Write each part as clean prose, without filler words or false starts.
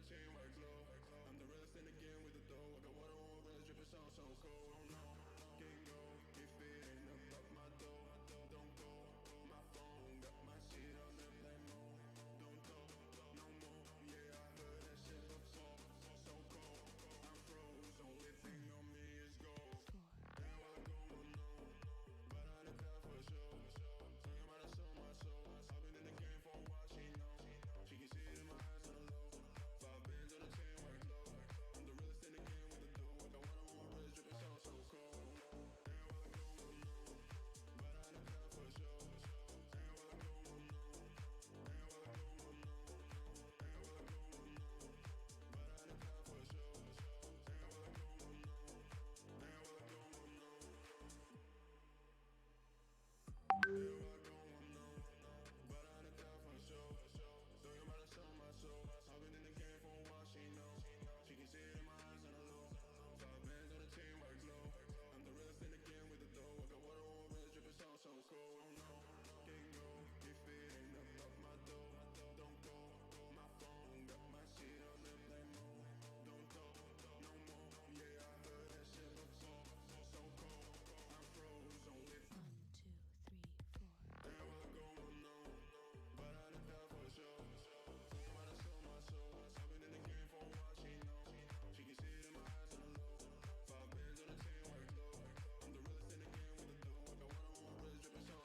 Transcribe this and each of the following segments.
team white glow. I'm the realest in the game with the dough. I got water on red, dripping sound so cold. Oh no, can't go if it ain't about my dough. Don't go, my phone got my shit on them like no. Don't go, no more. Yeah, I heard that shit before. So cold, I'm froze. Only thing on me is gold. And while I go unknown, but I the path for sure. Talking about I sold my soul. I've been in the game for a while, she knows. She can see it in my eyes on the low. 5 bands on the chain, white glow. I'm the realest in the game with the dough. I got water on my wrist, dripping so cold. And while I go unknown, but I the path for sure. And while I go unknown, and while I go unknown, and while I go unknown, but I the path for sure. And while I go unknown, and while I go unknown, and while I go unknown, but I the path for sure. Talking about I sold my soul. I've been in the game for a while, she knows. She can see it in my eyes on the low. 5 bands on the chain, white glow. I'm the realest in the game with the dough. I got water on my wrist, dripping so cold. Oh no, can't go if it ain't about my dough. Don't go, my phone got my shit on them like no. Don't go, no more. Yeah, I heard that shit before. So cold, I'm froze. Only 1, 2, 3, 4. and while I go unknown, but I the path for sure. Talking about I sold my soul. I've been in the game for a while, she knows. She can see it in my eyes on the low. 5 bands on the chain, white glow. I'm the realest in the game with the dough. I got water on my wrist, dripping so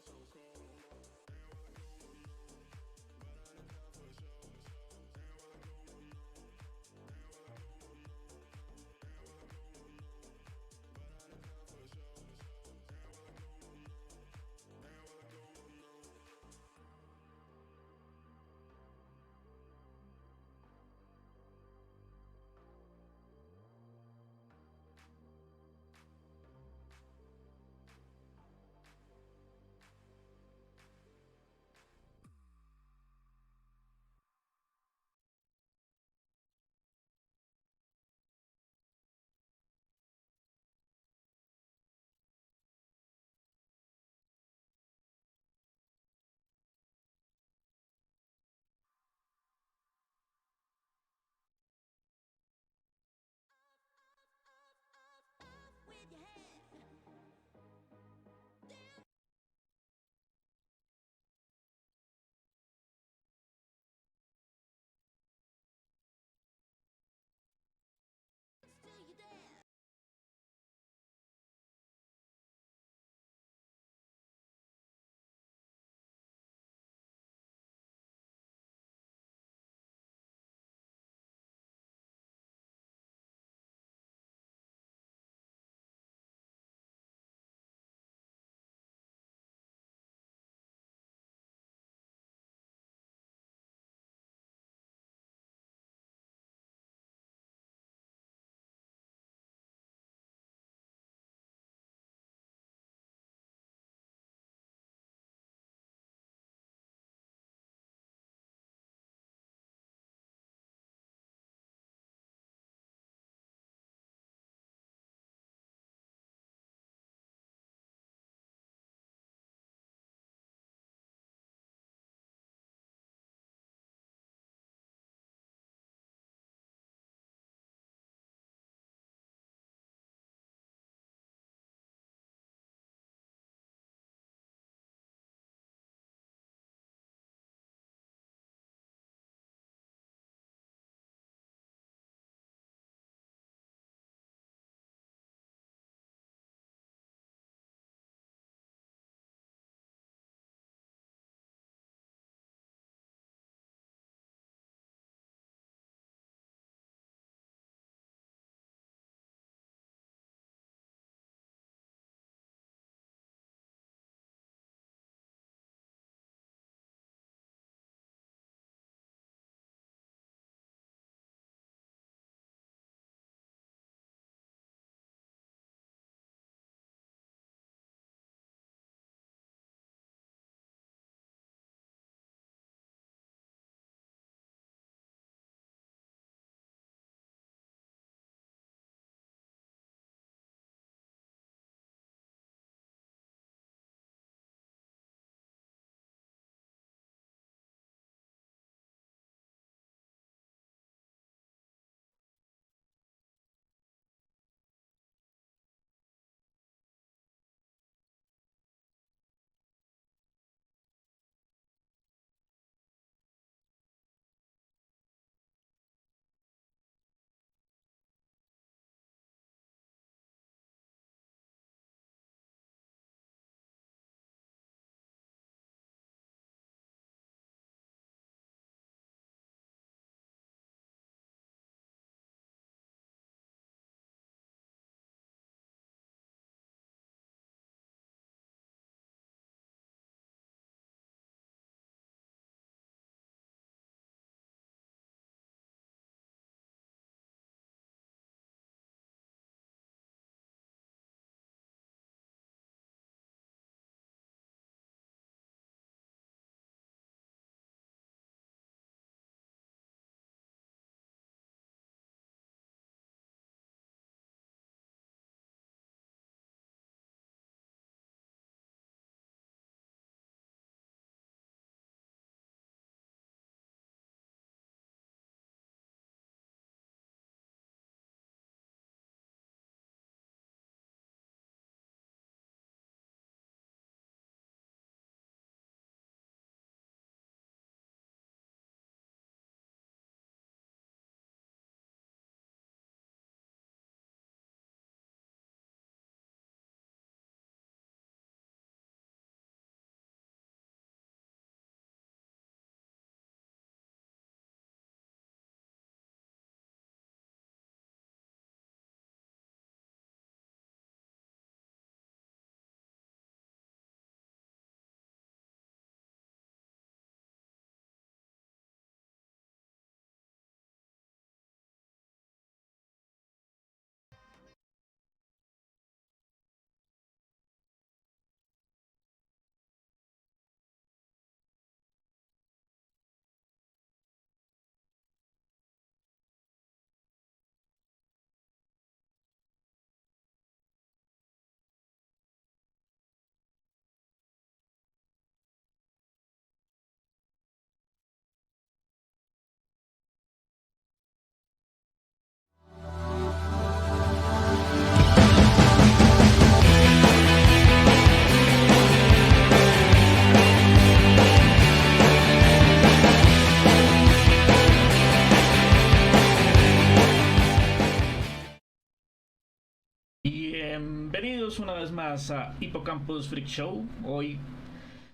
bienvenidos una vez más a Hippocampus Freak Show. Hoy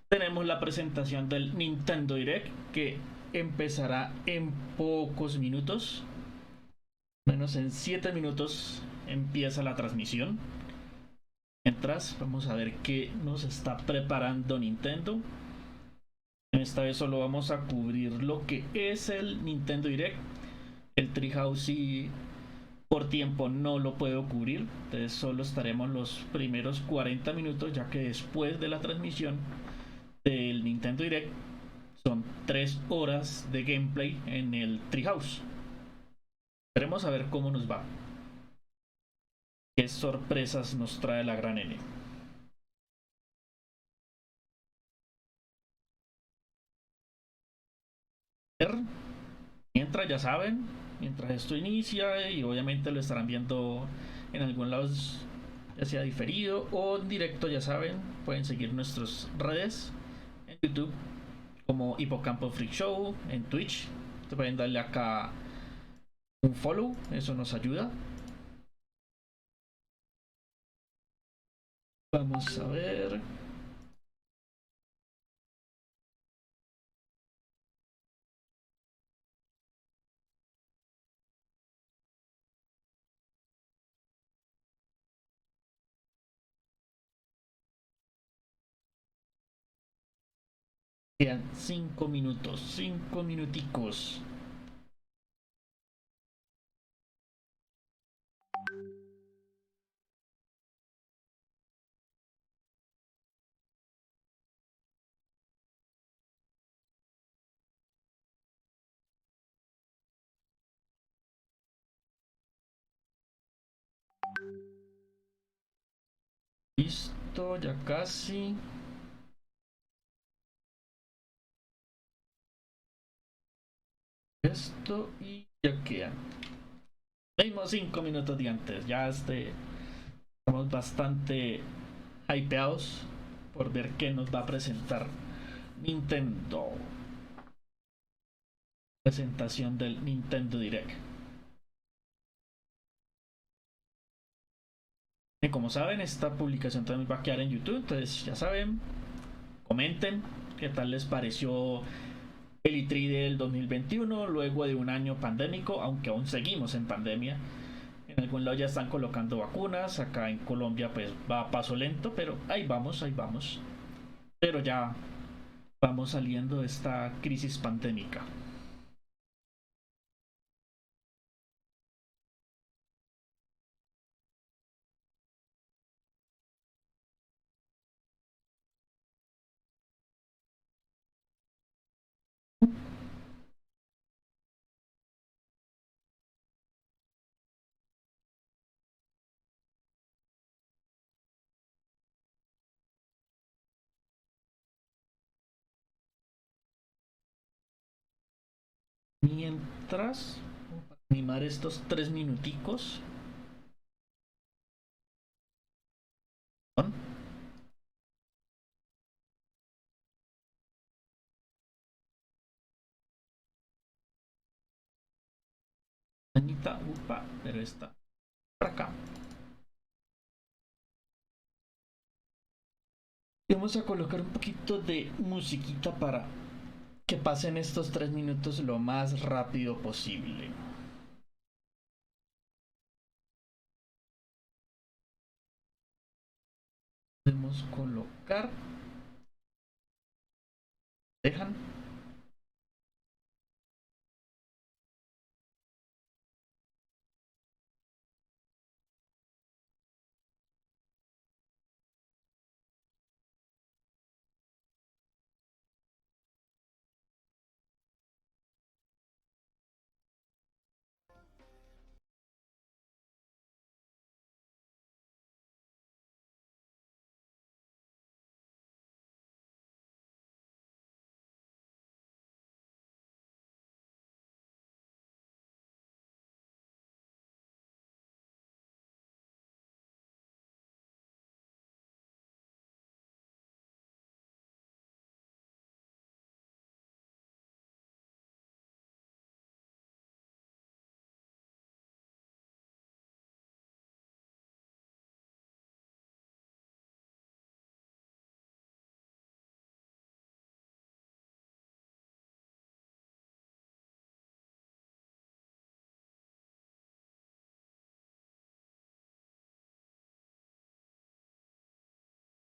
tenemos la presentación del Nintendo Direct que empezará en pocos minutos, menos en 7 minutos empieza la transmisión. Mientras vamos a ver qué nos está preparando Nintendo. Esta vez solo vamos a cubrir lo que es el Nintendo Direct. El Treehouse sí por tiempo no lo puedo cubrir, entonces solo estaremos los primeros 40 minutos, ya que después de la transmisión del Nintendo Direct son 3 horas de gameplay en el Treehouse. Veremos a ver cómo nos va, qué sorpresas nos trae la gran N. Mientras, ya saben, mientras esto inicia, y obviamente lo estarán viendo en algún lado, ya sea diferido o en directo, ya saben, pueden seguir nuestras redes en YouTube como Hippocampus Freak Show, en Twitch. Te pueden darle acá un follow, eso nos ayuda. Vamos a ver. Quedan 5 minutos, 5 minuticos. Listo, ya casi. Esto y ya quedan. Mismos 5 minutos de antes. Ya estamos bastante hypeados por ver qué nos va a presentar Nintendo. Presentación del Nintendo Direct. Y como saben, esta publicación también va a quedar en YouTube. Entonces ya saben, comenten qué tal les pareció el E3 del 2021 luego de un año pandémico, aunque aún seguimos en pandemia. En algún lado ya están colocando vacunas, acá en Colombia pues va a paso lento, pero ahí vamos, ahí vamos. Pero ya vamos saliendo de esta crisis pandémica. Mientras, para animar estos 3 minuticos. Anita, upa, pero está por acá. Y vamos a colocar un poquito de musiquita para que pasen estos 3 minutos lo más rápido posible. Podemos colocar. Dejan.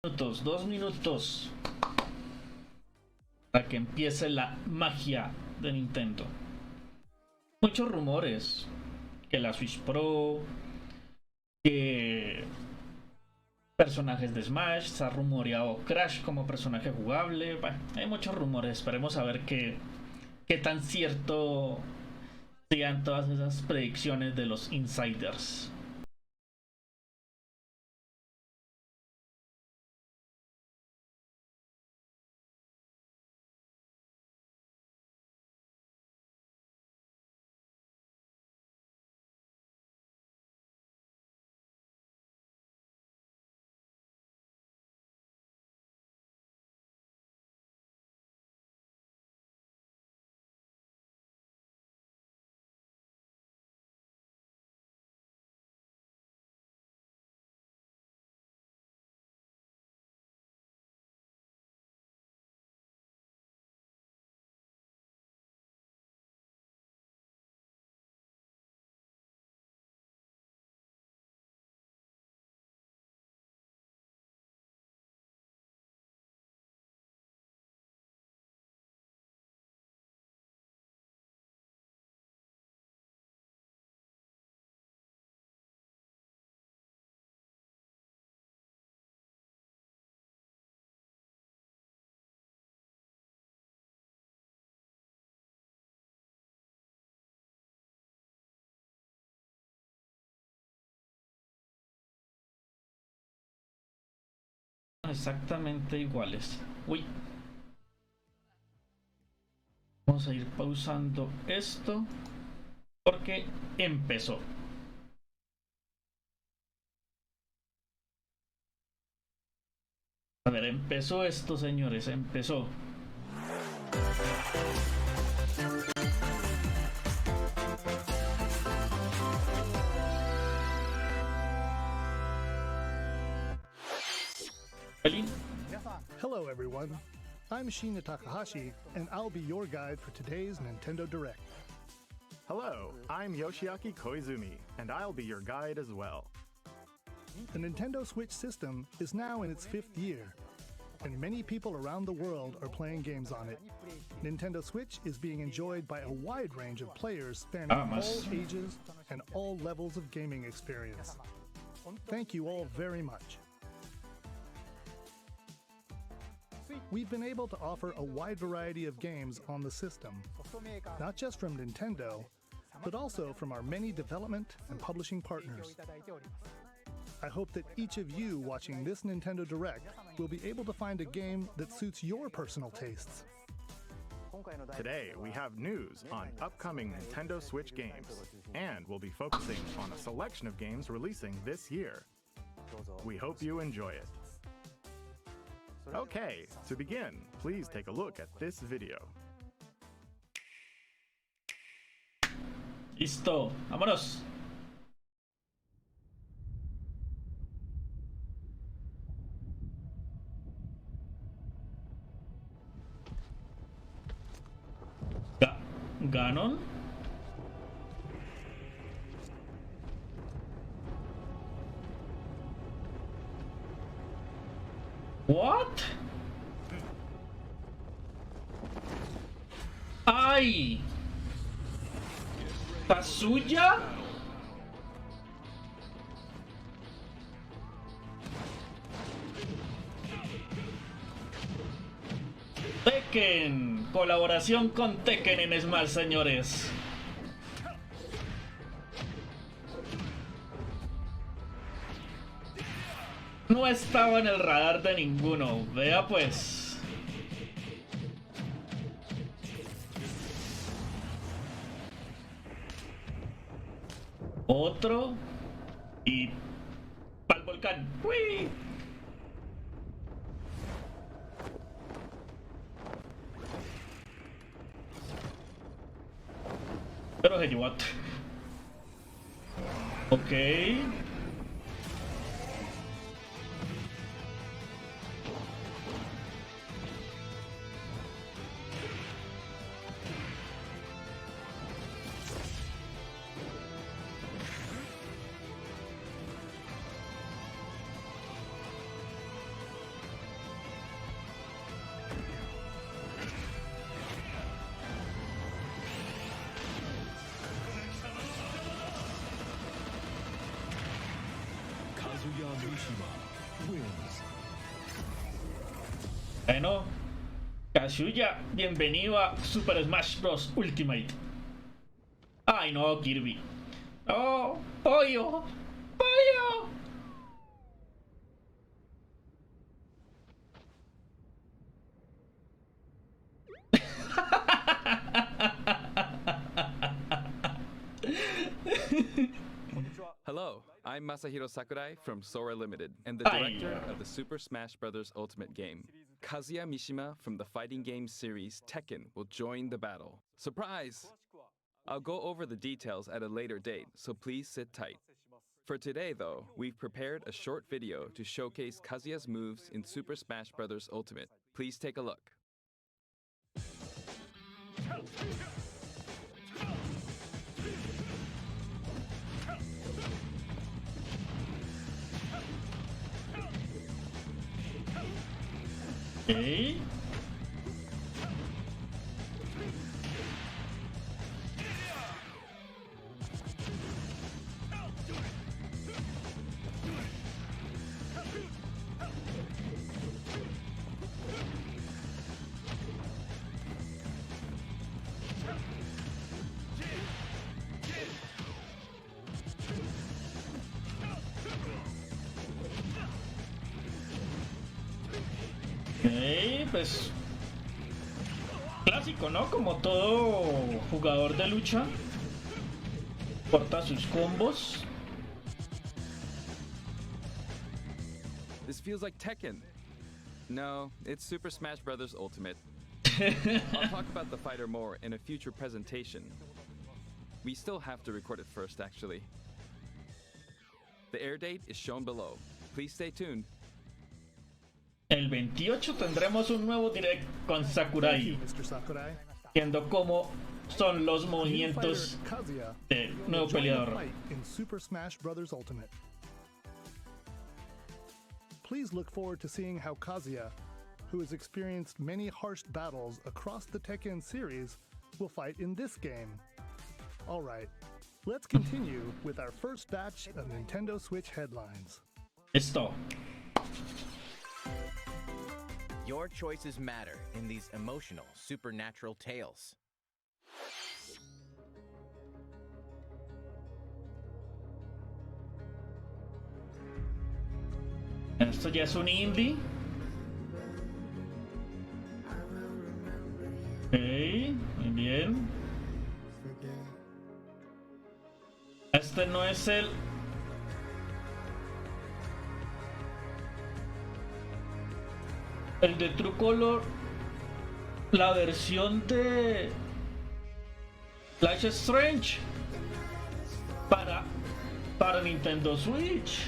minutos, 2 minutos para que empiece la magia de Nintendo. Muchos rumores, que la Switch Pro, que personajes de Smash, se ha rumoreado Crash como personaje jugable. Bueno, hay muchos rumores, esperemos a ver qué tan cierto sean todas esas predicciones de los insiders. Exactamente iguales. Uy. Vamos a ir pausando esto porque empezó. A ver, empezó esto, señores, empezó. Pelín. Hello everyone, I'm Shinya Takahashi, and I'll be your guide for today's Nintendo Direct. Hello, I'm Yoshiaki Koizumi, and I'll be your guide as well. The Nintendo Switch system is now in its 5th year, and many people around the world are playing games on it. Nintendo Switch is being enjoyed by a wide range of players spanning all ages and all levels of gaming experience. Thank you all very much. We've been able to offer a wide variety of games on the system, not just from Nintendo, but also from our many development and publishing partners. I hope that each of you watching this Nintendo Direct will be able to find a game that suits your personal tastes. Today, we have news on upcoming Nintendo Switch games, and we'll be focusing on a selection of games releasing this year. We hope you enjoy it. Okay, to begin, please take a look at this video. Listo, vámonos. Ganon. What? ¡Ay! ¿Kazuya? Tekken. Colaboración con Tekken en Smash, señores. No estaba en el radar de ninguno. Vea pues. Otro. Y... ¡pa'l volcán! ¡Uy! Pero hey, what? Ok. Bueno, Kazuya, bienvenido a Super Smash Bros. Ultimate. Ay, no, Kirby. No, pollo, pollo. Hello, I'm Masahiro Sakurai from Sora Limited and the director of the Super Smash Bros. Ultimate game. Kazuya Mishima from the fighting game series Tekken will join the battle. Surprise! I'll go over the details at a later date, so please sit tight. For today, though, we've prepared a short video to showcase Kazuya's moves in Super Smash Bros. Ultimate. Please take a look. Okay. Pues clásico, ¿no? Como todo jugador de lucha, corta sus combos. This feels like Tekken. No, it's Super Smash Bros. Ultimate. I'll talk about the fighter more in a future presentation. We still have to record it first, actually. The air date is shown below. Please stay tuned. El 28 tendremos un nuevo direct con Sakurai, Mr. Sakurai. viendo cómo son los movimientos Kazuya del nuevo will join the peleador. fight in Super Smash Bros. Ultimate. Please look forward to seeing how Kazuya, who has experienced many harsh battles across the Tekken series, will fight in this game. Alright, let's continue with our first batch of Nintendo Switch headlines. Listo. Your choices matter in these emotional, supernatural tales. Esto ya es un indie. Ok, muy bien. Este no es el de True Color, la versión de Life is Strange para Nintendo Switch.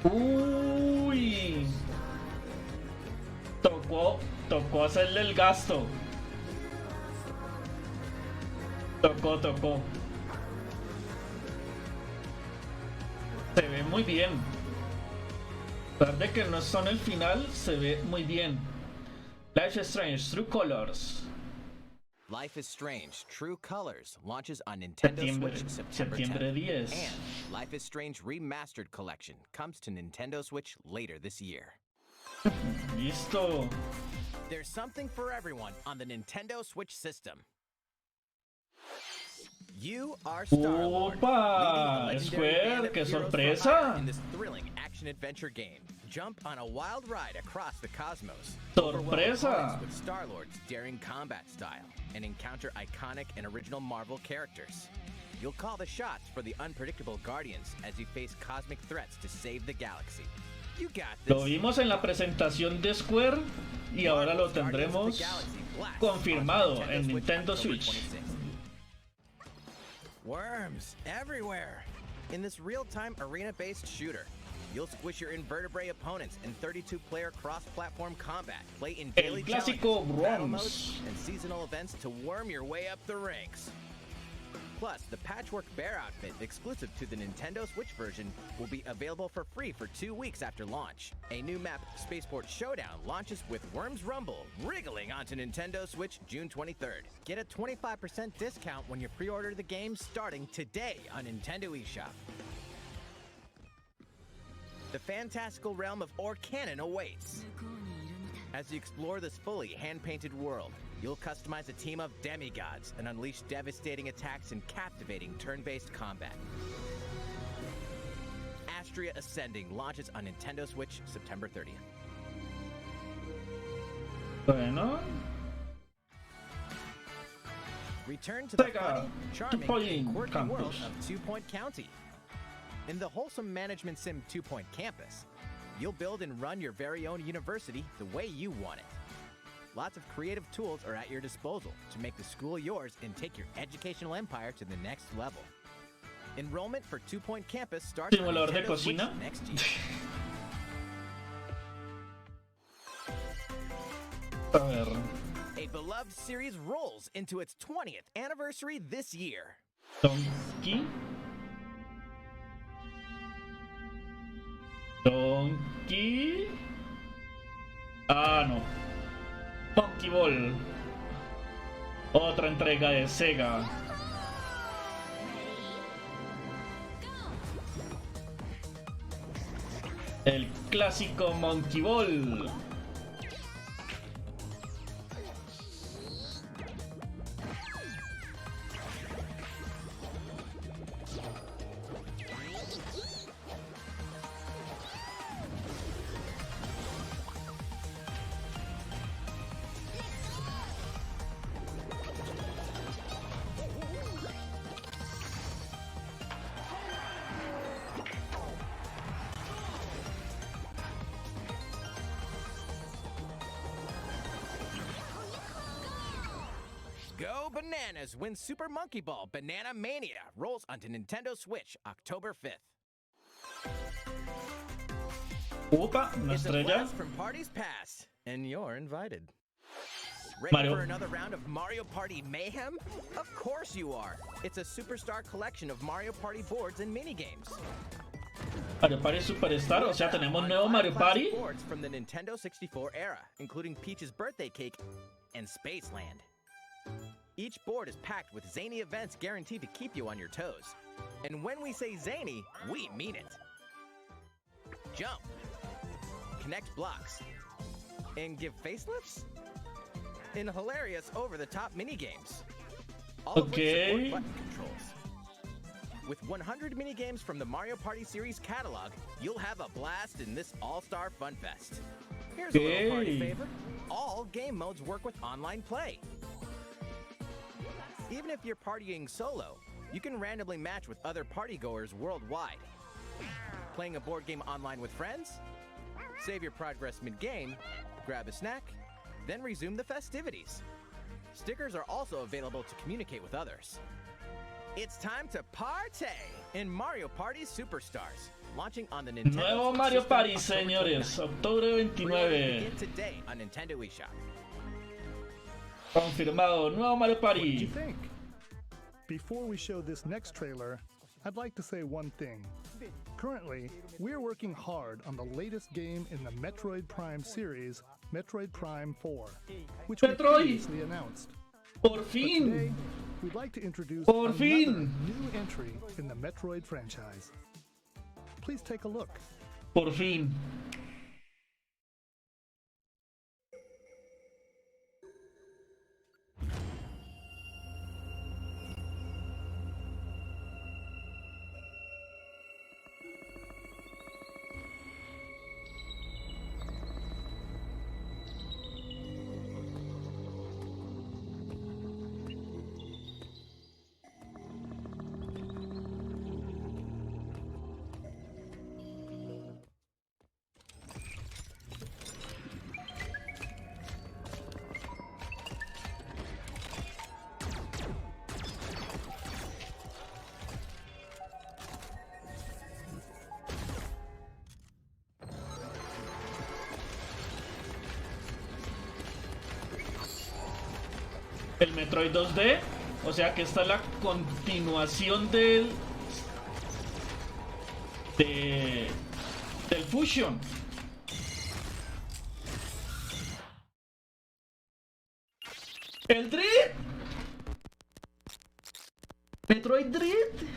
Uy, tocó hacerle el gasto. Tocó. Se ve muy bien. A pesar de que no son el final, se ve muy bien. Life is Strange, True Colors. Life is Strange True Colors launches on Nintendo Switch September 10th. 10. And Life is Strange Remastered Collection comes to Nintendo Switch later this year. Listo. There's something for everyone on the Nintendo Switch system. You are Star-Lord, Opa, leading the legendary Square, band of qué heroes for sorpresa. hire in this thrilling action-adventure game. Jump on a wild ride across the cosmos. Overwhelm Sorpresa. opponents with Star-Lord's daring combat style and encounter iconic and original Marvel characters. You'll call the shots for the unpredictable Guardians as you face cosmic threats to save the galaxy. You got this. Lo vimos en la presentación de Square y ahora lo Marvel's Guardians of the tendremos Galaxy Blast confirmado on en Nintendo October Switch. 26th. Worms everywhere. In this real-time arena-based shooter, you'll squish your invertebrate opponents in 32-player cross-platform combat. Play in El daily clásico challenges, battle Worms. modes, and seasonal events to worm your way up the ranks. Plus, the Patchwork Bear outfit exclusive to the Nintendo Switch version will be available for free for 2 weeks after launch. A new map, Spaceport Showdown, launches with Worms Rumble, wriggling onto Nintendo Switch June 23rd. Get a 25% discount when you pre-order the game starting today on Nintendo eShop. The fantastical realm of Orcanon awaits. As you explore this fully hand-painted world, you'll customize a team of demigods and unleash devastating attacks and captivating turn-based combat. Astria Ascending launches on Nintendo Switch September 30th. Bueno. Return to the Sega, funny, charming, 2-Point and quirky Campus. world of 2-Point County. In the wholesome management sim 2-Point Campus, you'll build and run your very own university the way you want it. Lots of creative tools are at your disposal to make the school yours and take your educational empire to the next level. Enrollment for 2-Point Campus starts on Simulador de Nintendo Switch cocina. next year. A ver. A beloved series rolls into its 20th anniversary this year. Donkey. Donkey. Ah, no. Monkey Ball. Otra entrega de Sega. El clásico Monkey Ball. Go Bananas when Super Monkey Ball Banana Mania rolls onto Nintendo Switch October 5th. Opa, una It's a estrella. blast from parties past, and you're invited. Ready Mario. for another round of Mario Party Mayhem? Of course you are. It's a superstar collection of Mario Party boards and minigames. Mario Party Superstar, o sea, tenemos nuevo Mario Party. Boards from the Nintendo 64 era, including Peach's birthday cake and Spaceland. Each board is packed with zany events guaranteed to keep you on your toes. And when we say zany, we mean it. Jump, connect blocks, and give facelifts in hilarious over-the-top minigames. All of which Okay. support button controls. With 100 minigames from the Mario Party series catalog, you'll have a blast in this all-star fun fest. Here's a little party Okay. favor. All game modes work with online play. Even if you're partying solo, you can randomly match with other partygoers worldwide. Playing a board game online with friends? Save your progress mid-game, grab a snack, then resume the festivities. Stickers are also available to communicate with others. It's time to party in Mario Party Superstars, launching on the Nintendo Nuevo Switch Mario system Party, October señores. 29th. Octubre Pre-orders 29. begin today on Nintendo eShop. Confirmado. Nuevo Mario What do you Party. think? Before we show this next trailer, I'd like to say one thing. Currently, we're working hard on the latest game in the Metroid Prime series, Metroid Prime 4, which we Metroid. previously announced. Por But today, fin. we'd like to introduce Por another fin. new entry in the Metroid franchise. Please take a look. Por fin. El Metroid 2D, o sea que esta es la continuación del Fusion. El Dread. Metroid Dread.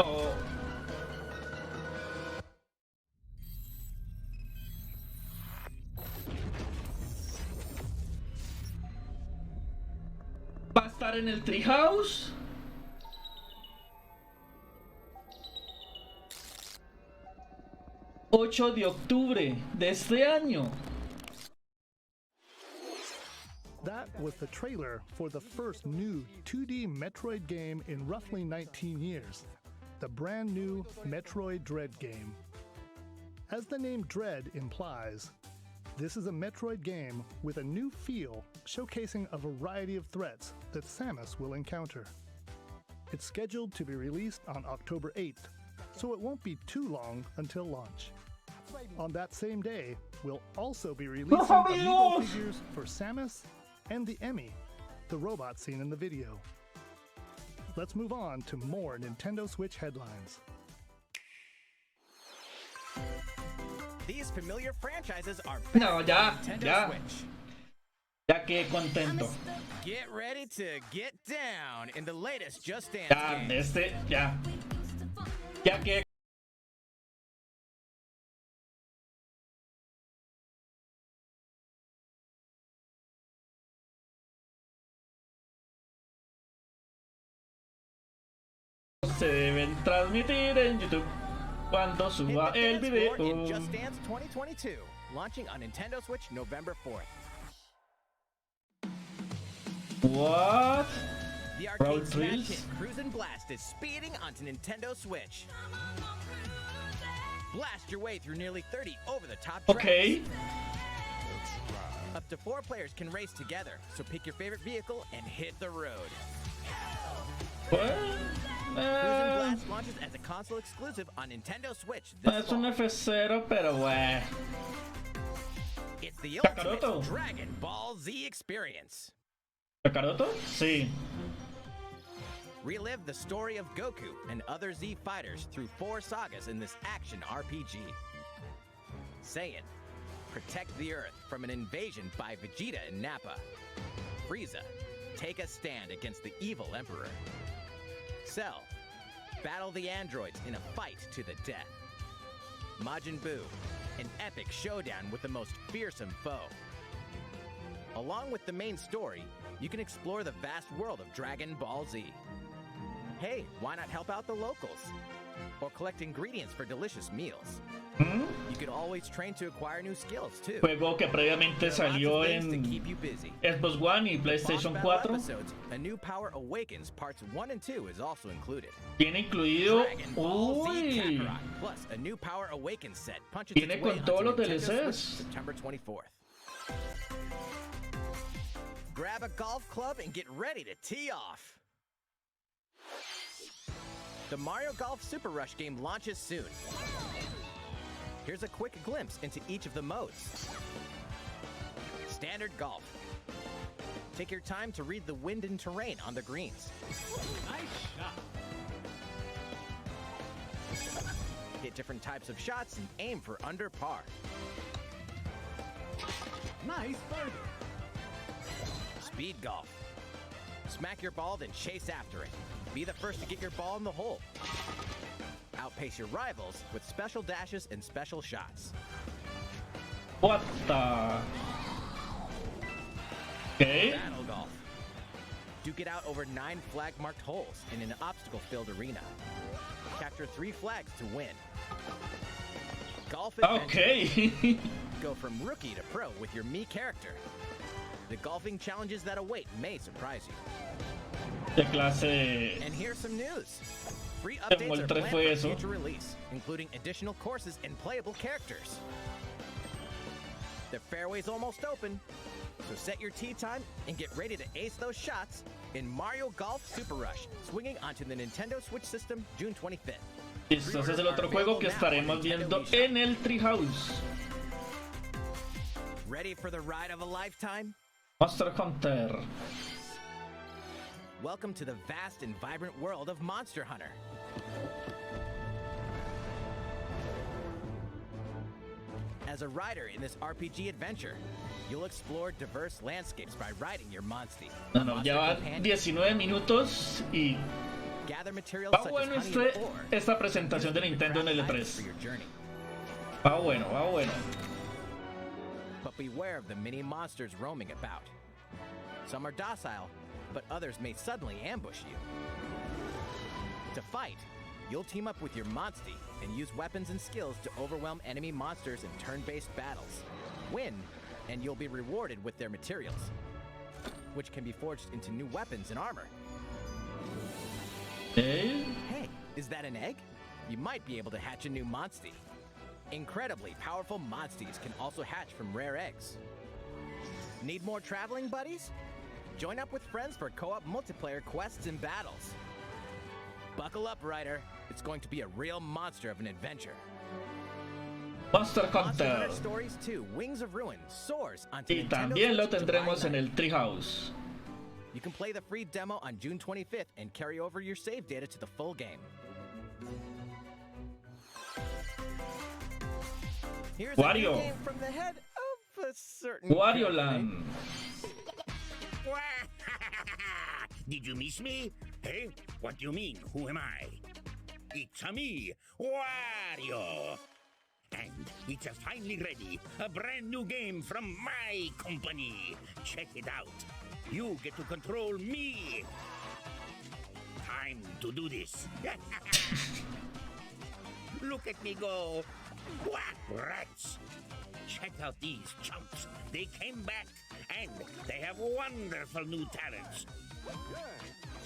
Oh. Va a estar en el Treehouse. ...8 de octubre de este año. That was the trailer for the first new 2D Metroid game in roughly 19 years, the brand new Metroid Dread game. As the name Dread implies, this is a Metroid game with a new feel showcasing a variety of threats that Samus will encounter. It's scheduled to be released on October 8th, so it won't be too long until launch. On that same day, we'll also be releasing amiibo figures for Samus and the Emmy, the robot seen in the video. Let's move on to more Nintendo Switch headlines. These familiar franchises are back No, on ya, Nintendo ya. Switch. Ya quedé contento. Get ready to get down in the latest Just Dance Ya, game. ya. Ya quedé. Se deben transmitir en YouTube cuando Hit suba the el dance floor video. in Just Dance 2022, launching on Nintendo Switch November 4th. What? The Road arcade smash Thrills? hit Cruisin' Blast is speeding onto Nintendo Switch. Blast your way through nearly 30 over-the-top tracks. Okay. Up to 4 players can race together, so pick your favorite vehicle and hit the road. What? Cruisin' Blast launches as a console exclusive on Nintendo Switch this Es un fall. F0, pero bueno. It's the Kakaroto. ultimate Dragon Ball Z experience. ¿Kakaroto? Sí. Relive the story of Goku and other Z fighters through 4 sagas in this action RPG. Saiyan, protect the Earth from an invasion by Vegeta and Nappa. Frieza, take a stand against the evil Emperor. Cell, battle the androids in a fight to the death. Majin Buu, an epic showdown with the most fearsome foe. Along with the main story, you can explore the vast world of Dragon Ball Z. Hey, why not help out the locals? Or collect ingredients for delicious meals. ¿Mm? You could always train to acquire new skills too. Juego que previamente There are lots salió of things to en keep you busy. Xbox One y Boss PlayStation Battle 4. episodes, A New Power Awakens Parts 1 and 2 is also included. Tiene incluido. Dragon Ball Z Uy. Kakarot, plus a New Power Awakens set punches Tiene its way con todos onto los Nintendo Switch DLCs. September 24th. Grab a golf club and get ready to tee off. The Mario Golf Super Rush game launches soon. Here's a quick glimpse into each of the modes. Standard Golf. Take your time to read the wind and terrain on the greens. Nice shot. Hit different types of shots and aim for under par. Nice birdie. Speed Golf. Smack your ball, then chase after it. Be the first to get your ball in the hole. Outpace your rivals with special dashes and special shots. What the? Okay. Battle Golf. Duke it out over 9 flag-marked holes in an obstacle-filled arena. Capture 3 flags to win. Golf Adventure. Okay. Go from rookie to pro with your Mii character. The golfing challenges that await may surprise you. ¿Qué clase? And here's some news. Free ¿Qué updates are moltre planned fue for eso? future release, including additional courses and playable characters. The fairway's almost open, so set your tee time and get ready to ace those shots in Mario Golf Super Rush, swinging onto the Nintendo Switch system June 25th. Listo, ese es el otro juego que estaremos viendo en el Treehouse. Ready for the ride of a lifetime? Monster Hunter. Welcome to the vast and vibrant world of Monster Hunter. As a rider in this RPG adventure, you'll explore diverse landscapes by riding your Monstie. No, ya van 19 minutos y Gather materials Va such bueno as honey and ore. esta presentación de Nintendo en el For E3. your journey. Va bueno, va bueno. But beware of the many monsters roaming about. Some are docile, but others may suddenly ambush you. To fight, you'll team up with your Monstie and use weapons and skills to overwhelm enemy monsters in turn-based battles. Win, and you'll be rewarded with their materials, which can be forged into new weapons and armor. ¿Eh? Hey, is that an egg? You might be able to hatch a new Monstie. Incredibly powerful Monsties can also hatch from rare eggs. Need more traveling buddies? Join up with friends for co-op multiplayer quests and battles. Buckle up, Ryder. It's going to be a real monster of an adventure. Monster Monster Hunter. Hunter Stories 2: Wings of Ruin soars onto Y Nintendo también lo Switch tendremos July en el 9th. Treehouse. You can play the free demo on June 25th and carry over your save data to the full game. Here's a new Wario. game from the head of a certain Wario company. Land. Did you miss me? Hey, what do you mean? Who am I? It's a me, Wario. And it's finally ready. A brand new game from my company. Check it out. You get to control me. Time to do this. Look at me go. Whack, rats. Check out these chumps. They came back and they have wonderful new talents.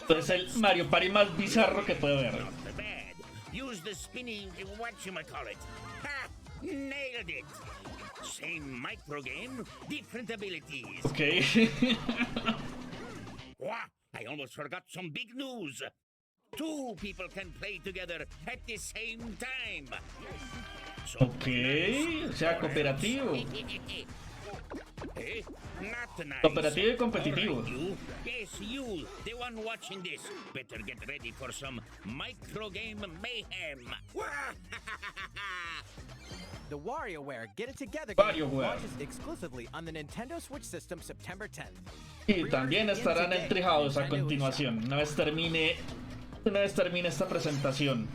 Es el Mario Party más bizarro que puede ver. Not the bad. Use the spinny whatchamacallit. Ha! Nailed it! Same micro game, different abilities. Ok. Wah! I almost forgot some big news. 2 people can play together at the same time. So Ok. O sea, cooperativo. Eh? Not nice. Cooperativo y competitivo. All right, you. Yes, you, the one watching this. Better get ready for some micro game mayhem. The WarioWare Get It Together game WarioWare. launches exclusively on the Nintendo Switch system September 10th. Y también estará en el Treehouse a continuación. Una vez termine esta presentación.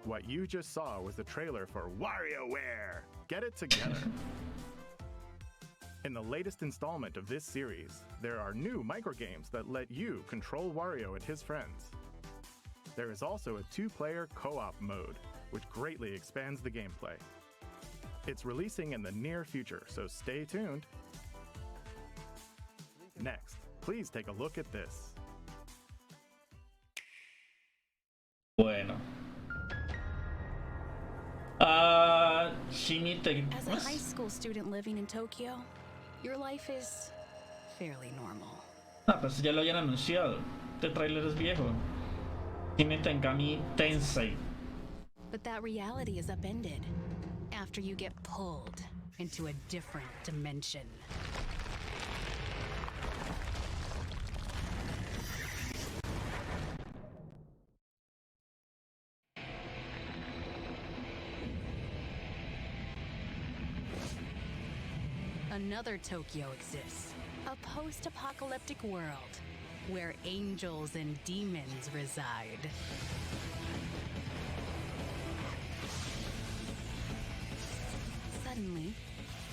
What you just saw was the trailer for WarioWare. Get it together. In the latest installment of this series, there are new microgames that let you control Wario and his friends. There is also a 2-player co-op mode, which greatly expands the gameplay. It's releasing in the near future, so stay tuned. Next, please take a look at this. Bueno. Shinite. As a high school student living in Tokyo, your life is fairly normal. Ah, pues ya lo habían anunciado. Este tráiler es viejo. Shin Megami Tensei. But that reality is upended after you get pulled into a different dimension. Another Tokyo exists, a post-apocalyptic world where angels and demons reside. Suddenly,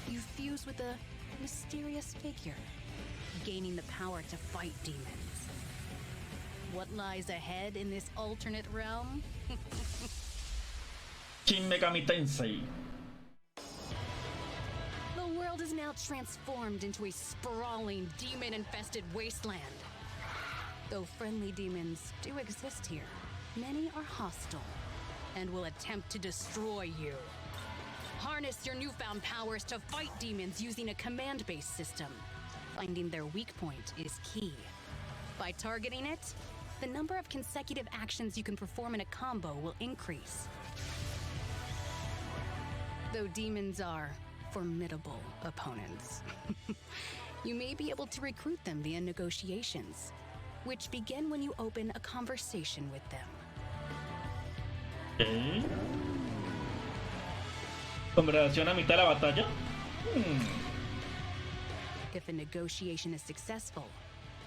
you fuse with a mysterious figure, gaining the power to fight demons. What lies ahead in this alternate realm? Shin Megami Tensei. The world is now transformed into a sprawling, demon-infested wasteland. Though friendly demons do exist here, many are hostile and will attempt to destroy you. Harness your newfound powers to fight demons using a command-based system. Finding their weak point is key. By targeting it, the number of consecutive actions you can perform in a combo will increase. Though demons are formidable opponents, you may be able to recruit them via negotiations, which begin when you open a conversation with them. ¿Eh? ¿Conversación a mitad de la batalla? If a negotiation is successful,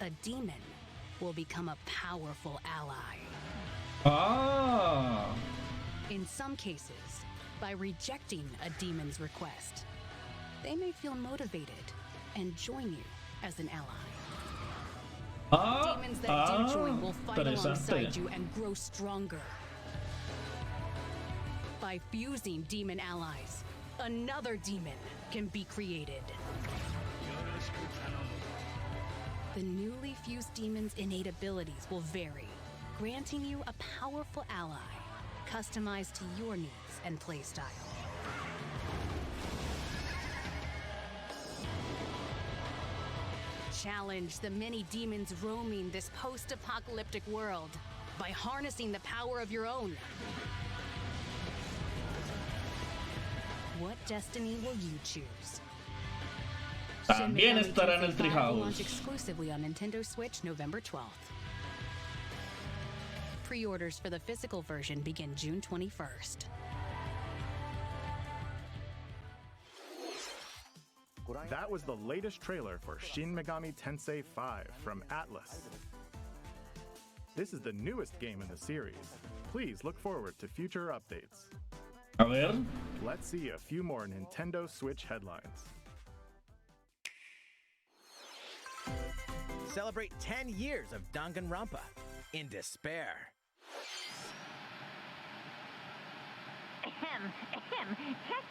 a demon will become a powerful ally. Ah. In some cases, by rejecting a demon's request, they may feel motivated and join you as an ally. Demons that do join will fight alongside you and grow stronger. By fusing demon allies, another demon can be created. The newly fused demon's innate abilities will vary, granting you a powerful ally, customized to your needs and playstyle. Challenge the many demons roaming this post-apocalyptic world by harnessing the power of your own. What destiny will you choose? También estará en el will Treehouse. launch exclusively on Nintendo Switch November 12th. Pre-orders for the physical version begin June 21st. That was the latest trailer for Shin Megami Tensei 5 from Atlas. This is the newest game in the series. Please look forward to future updates. A ver. Let's see a few more Nintendo Switch headlines. Celebrate 10 years of Danganronpa in despair.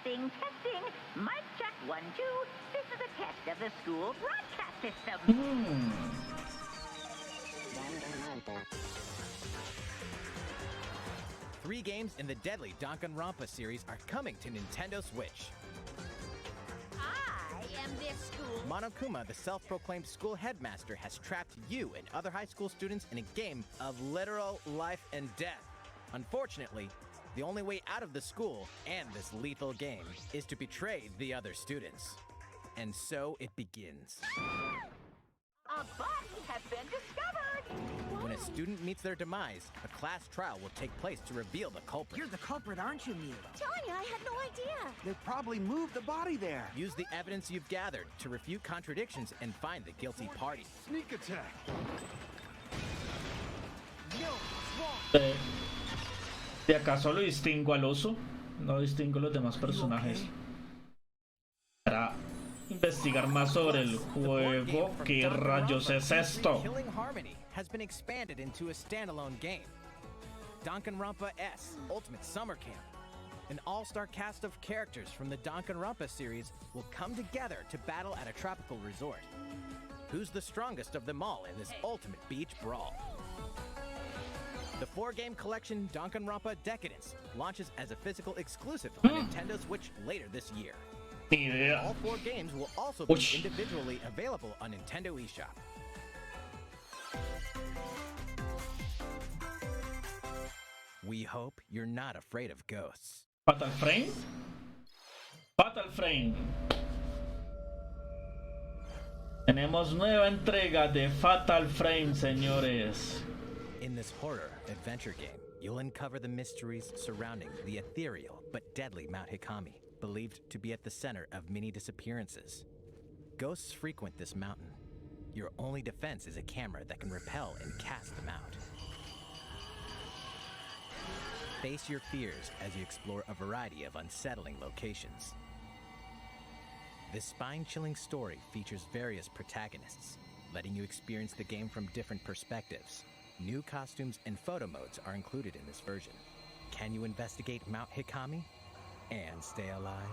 Testing. Mic check 1, 2. This is a test of the school broadcast system. 3 games in the deadly Danganronpa series are coming to Nintendo Switch. I am this school. Monokuma, the self-proclaimed school headmaster, has trapped you and other high school students in a game of literal life and death. Unfortunately, the only way out of the school and this lethal game is to betray the other students. And so it begins. A body has been discovered. When a student meets their demise, a class trial will take place to reveal the culprit. You're the culprit, aren't you, Mira? Tanya, I had no idea. They probably moved the body there. Use the evidence you've gathered to refute contradictions and find the guilty party. Sneak attack. ¿De acaso lo distingo al oso? No distingo los demás personajes. Para investigar más sobre el juego, ¿qué rayos es esto? Killing Harmony has been expanded into a standalone game. Danganronpa S Ultimate Summer Camp. An all-star cast of characters from the Danganronpa series will come together to battle at a tropical resort. Who's the strongest of them all in this ultimate beach brawl? The 4-game collection Danganronpa Decadence launches as a physical exclusive on Nintendo Switch later this year. All 4 games will also be individually available on Nintendo eShop. We hope you're not afraid of ghosts. Fatal Frame? Fatal Frame. Tenemos nueva entrega de Fatal Frame, señores. In this horror adventure game, you'll uncover the mysteries surrounding the ethereal but deadly Mount Hikami, believed to be at the center of many disappearances. Ghosts frequent this mountain. Your only defense is a camera that can repel and cast them out. Face your fears as you explore a variety of unsettling locations. This spine-chilling story features various protagonists, letting you experience the game from different perspectives. New costumes and photo modes are included in this version. Can you investigate Mount Hikami and stay alive?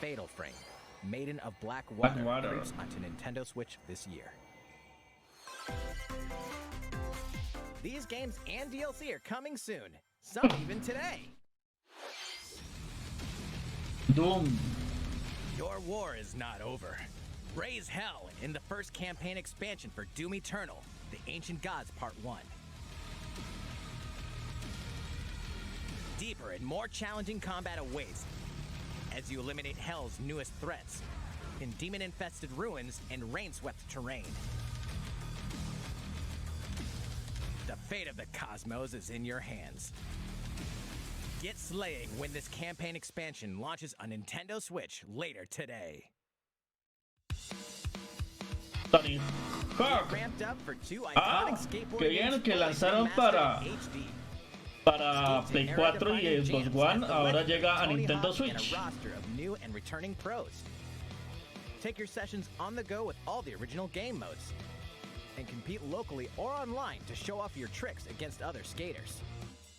Fatal Frame, Maiden of Black Water, arrives onto Nintendo Switch this year. These games and DLC are coming soon, some even today. Doom. Your war is not over. Raise hell in the first campaign expansion for Doom Eternal, The Ancient Gods Part 1. Deeper and more challenging combat awaits as you eliminate Hell's newest threats in demon-infested ruins and rain-swept terrain. The fate of the cosmos is in your hands. Get slaying when this campaign expansion launches on Nintendo Switch later today. Stunning. Hawk. Ramped up for two Ah, iconic skateboard qué bien games que fully lanzaron remastered in HD. para Play Era 4 y defining Xbox jams One, like the ahora legend llega of a Tony Nintendo Hawk and a Switch. roster of new and returning pros. Take your sessions on the go with all the original game modes, and compete locally or online to show off your tricks against other skaters.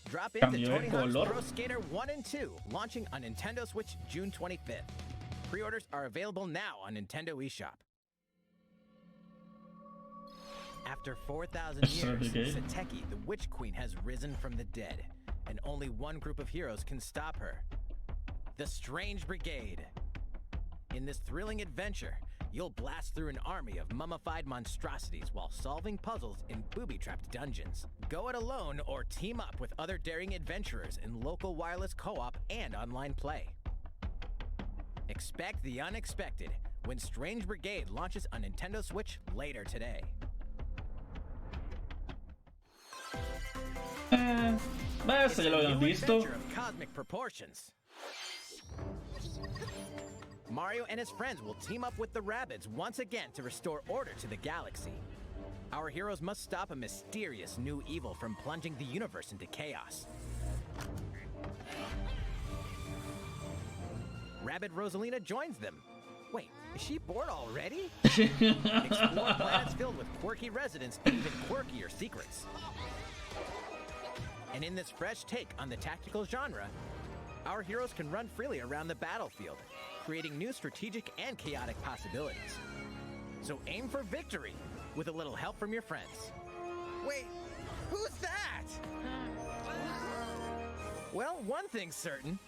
Drop into Cambio de Tony Hawk's color. Pro Skater 1 and 2, launching on Nintendo Switch June 25th. Pre-orders are available now on Nintendo eShop. After 4,000 years, Sateki, the Witch Queen, has risen from the dead, and only one group of heroes can stop her: the Strange Brigade. In this thrilling adventure, you'll blast through an army of mummified monstrosities while solving puzzles in booby-trapped dungeons. Go it alone or team up with other daring adventurers in local wireless co-op and online play. Expect the unexpected when Strange Brigade launches on Nintendo Switch later today. Eso ya lo habían visto. Adventure of cosmic proportions. Mario and his friends will team up with the Rabbids once again to restore order to the galaxy. Our heroes must stop a mysterious new evil from plunging the universe into chaos. Rabbid Rosalina joins them. Wait, is she bored already? Explore planets filled with quirky residents and even quirkier secrets. And in this fresh take on the tactical genre, our heroes can run freely around the battlefield, creating new strategic and chaotic possibilities. So aim for victory with a little help from your friends. Wait, who's that? Well, one thing's certain.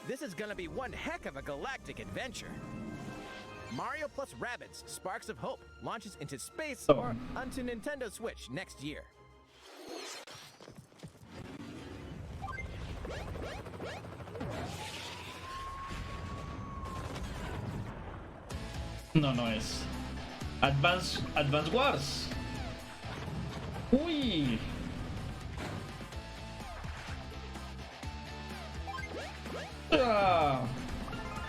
This is gonna be one heck of a galactic adventure. Mario plus Rabbids Sparks of Hope launches into space or onto Nintendo Switch next year. No, no es. Advance Wars. Uy. Ah,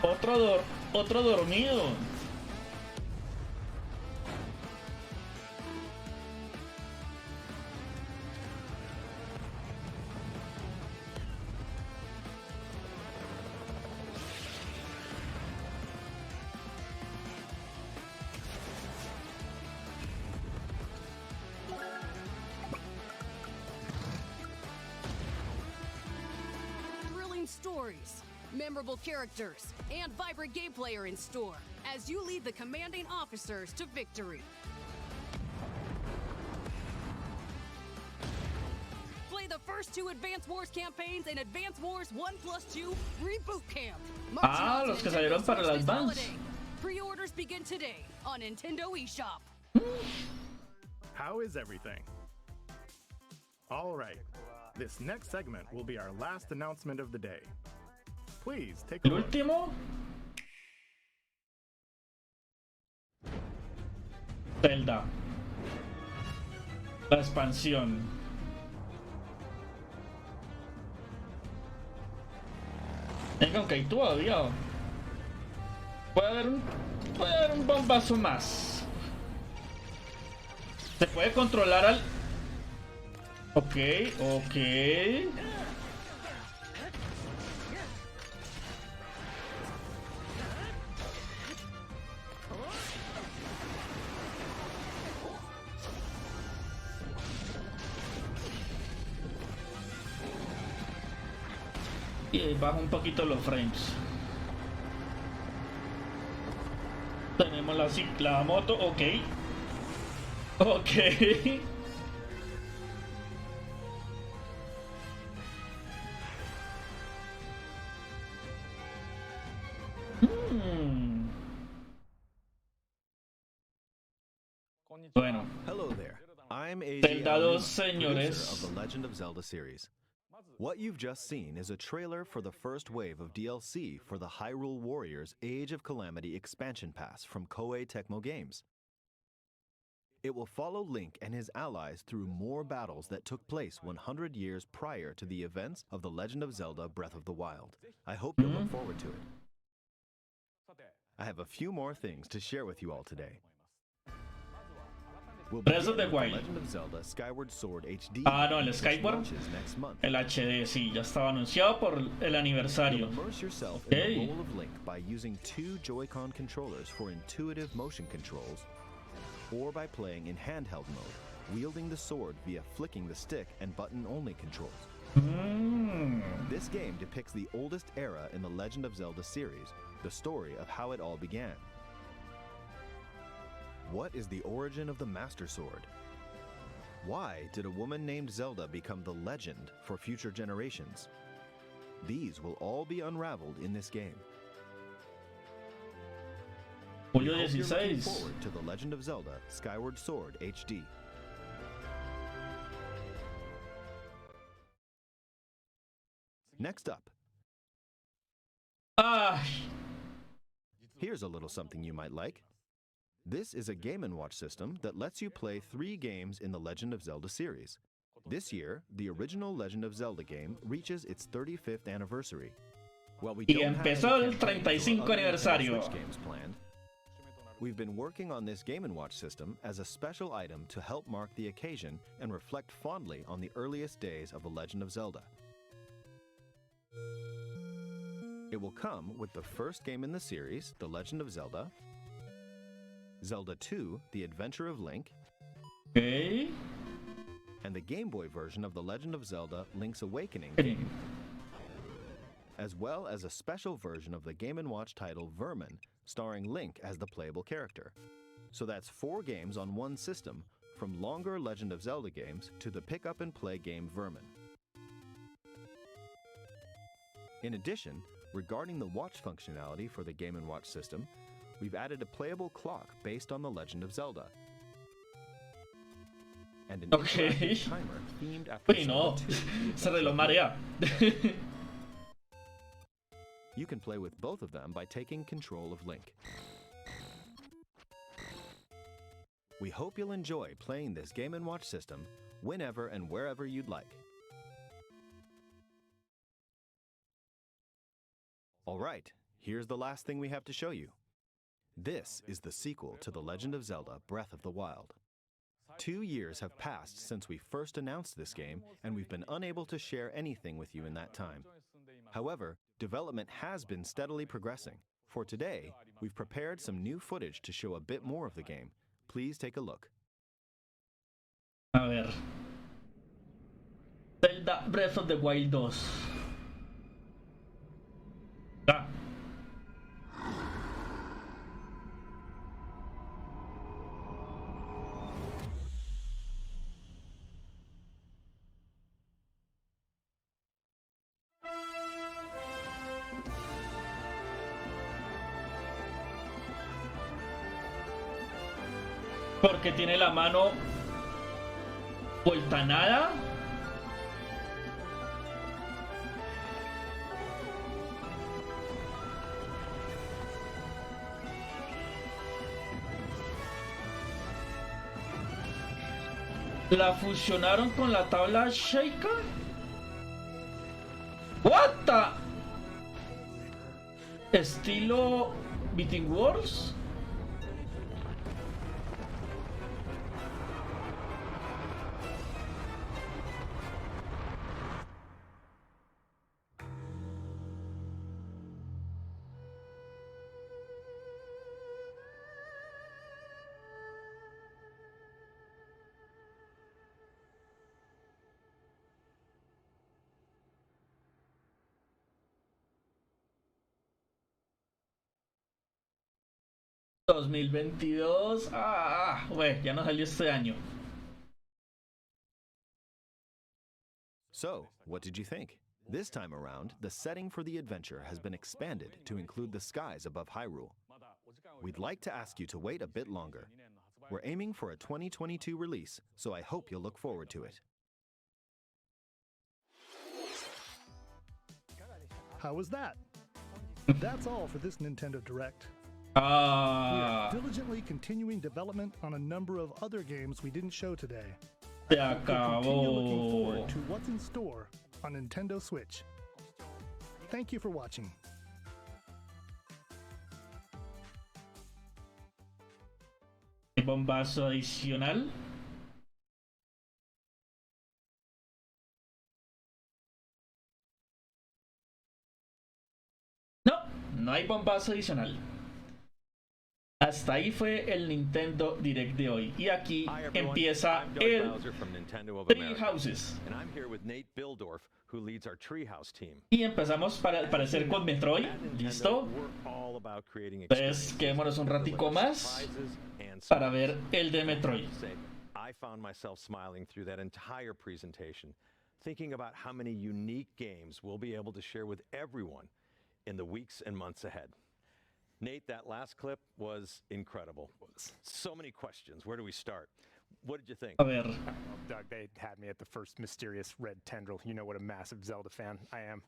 otro dormido. Stories, memorable characters, and vibrant gameplay are in store as you lead the commanding officers to victory. Play the first two Advance Wars campaigns in Advance Wars 1+2 Reboot Camp. Los que salieron para el Advance. Pre-orders begin today on Nintendo eShop. How is everything? All right. This next segment will be our last announcement of the day. Please take a El look. último. Zelda. La expansión. Venga, aunque hay todavía. Puede haber un bombazo más. Se puede controlar al... Ok. Y baja un poquito los frames. Tenemos la moto, ok. Bueno, Hello there. I'm Zelda 2, producer señores. of the Legend of Zelda series. What you've just seen is a trailer for the first wave of DLC for the Hyrule Warriors Age of Calamity expansion pass from Koei Tecmo Games. It will follow Link and his allies through more battles that took place 100 years prior to the events of The Legend of Zelda Breath of the Wild. I hope you'll look forward to it. I have a few more things to share with you all today. We'll Breath of begin the with Wild. Legend of Zelda Skyward Sword HD. Ah, no, el which Skyward. launches next month. El HD, sí, ya estaba anunciado por el aniversario. You'll immerse yourself Okay. in the role of Link by using 2 Joy-Con controllers for intuitive motion controls, or by playing in handheld mode, wielding the sword via flicking the stick and button-only controls. This game depicts the oldest era in the Legend of Zelda series, the story of how it all began. What is the origin of the Master Sword? Why did a woman named Zelda become the legend for future generations? These will all be unraveled in this game. We Julio hope you're looking 16. forward to The Legend of Zelda Skyward Sword HD. Next up, Ay, here's a little something you might like. This is a Game & Watch system that lets you play 3 games in the Legend of Zelda series. This year, the original Legend of Zelda game reaches its 35th anniversary. While we Y don't have empezó any el campaigns or 35 other Nintendo aniversario. Switch games planned, we've been working on this Game & Watch system as a special item to help mark the occasion and reflect fondly on the earliest days of The Legend of Zelda. It will come with the first game in the series, The Legend of Zelda, Zelda 2, The Adventure of Link, okay. and the Game Boy version of The Legend of Zelda Link's Awakening Okay. game, as well as a special version of the Game & Watch title Vermin, starring Link as the playable character. So that's 4 games on one system, from longer Legend of Zelda games to the pick-up-and-play game Vermin. In addition, regarding the watch functionality for the Game & Watch system, we've added a playable clock based on The Legend of Zelda. And an Okay. interactive timer themed after Uy, no, Zelda 2, The ese Adventure reloj of marea. Link. You can play with both of them by taking control of Link. We hope you'll enjoy playing this Game & Watch system whenever and wherever you'd like. All right, here's the last thing we have to show you. This is the sequel to The Legend of Zelda Breath of the Wild. 2 years have passed since we first announced this game, and we've been unable to share anything with you in that time. However, development has been steadily progressing. For today, we've prepared some new footage to show a bit more of the game. Please take a look. A ver. Zelda Breath of the Wild 2. Ah. Porque tiene la mano vuelta a nada. La fusionaron con la tabla Shaker. What the? Estilo Beating Wars. ¿2022? Güey, ya no salió este año. So, what did you think? This time around, the setting for the adventure has been expanded to include the skies above Hyrule. We'd like to ask you to wait a bit longer. We're aiming for a 2022 release, so I hope you'll look forward to it. How was that? That's all for this Nintendo Direct. We Ah, are diligently continuing development on a number of other games we didn't show today. se We'll continue looking acabó. forward to what's in store on Nintendo Switch. Thank you for watching. bombazo adicional. No, no hay bombazo adicional. Hasta ahí fue el Nintendo Direct de hoy. Y aquí empieza el Three Houses. Y empezamos para parecer con Metroid. ¿Listo? Pues quedémonos un ratico más para ver el de Metroid. I found myself smiling through that entire presentation, thinking about how many unique games we'll be able to share with everyone in the weeks and months ahead. Nate, that last clip was incredible. So many questions. Where do we start? What did you think? A ver. Doug, they had me at the first mysterious red tendril. You know what a massive Zelda fan I am.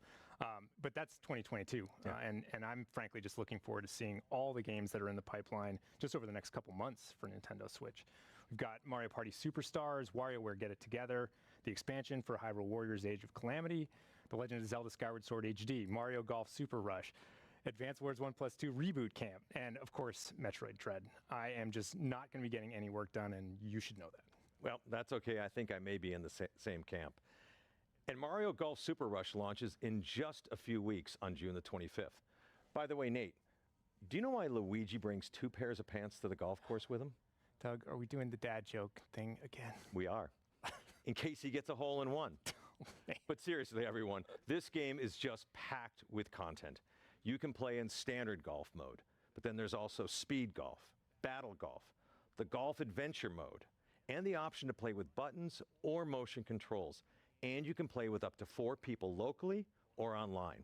But that's 2022, and I'm frankly just looking forward to seeing all the games that are in the pipeline just over the next couple months for Nintendo Switch. We've got Mario Party Superstars, WarioWare Get It Together, the expansion for Hyrule Warriors Age of Calamity, The Legend of Zelda Skyward Sword HD, Mario Golf Super Rush, Advance Wars 1+2 Reboot Camp, and of course, Metroid Dread. I am just not going to be getting any work done, and you should know that. Well, that's okay. I think I may be in the same camp. And Mario Golf Super Rush launches in just a few weeks on June the 25th. By the way, Nate, do you know why Luigi brings 2 pairs of pants to the golf course with him? Doug, are we doing the dad joke thing again? We are. In case he gets a hole in one. But seriously, everyone, this game is just packed with content. You can play in standard golf mode, but then there's also speed golf, battle golf, the golf adventure mode, and the option to play with buttons or motion controls. And you can play with up to 4 people locally or online.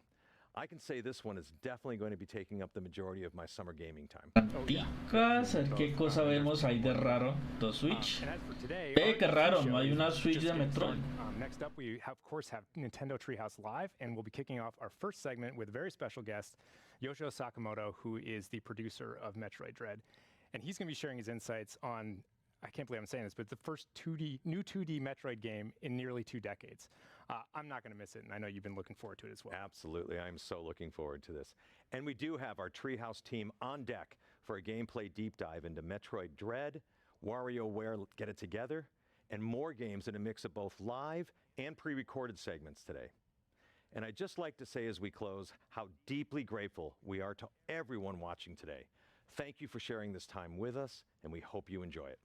I can say this one is definitely going to be taking up the majority of my summer gaming time. Ticas, a ver qué cosa vemos ahí de raro. ¿Dos Switch? Qué raro, no hay una Switch de Metroid. Next up, we of course have Nintendo Treehouse Live, and we'll be kicking off our first segment with a very special guest, Yoshio Sakamoto, who is the producer of Metroid Dread. And he's going to be sharing his insights on, I can't believe I'm saying this, but the first new 2D Metroid game in nearly 2 decades. I'm not going to miss it, and I know you've been looking forward to it as well. Absolutely. I'm so looking forward to this. And we do have our Treehouse team on deck for a gameplay deep dive into Metroid Dread, WarioWare Get It Together, and more games in a mix of both live and pre-recorded segments today. And I'd just like to say as we close how deeply grateful we are to everyone watching today. Thank you for sharing this time with us, and we hope you enjoy it.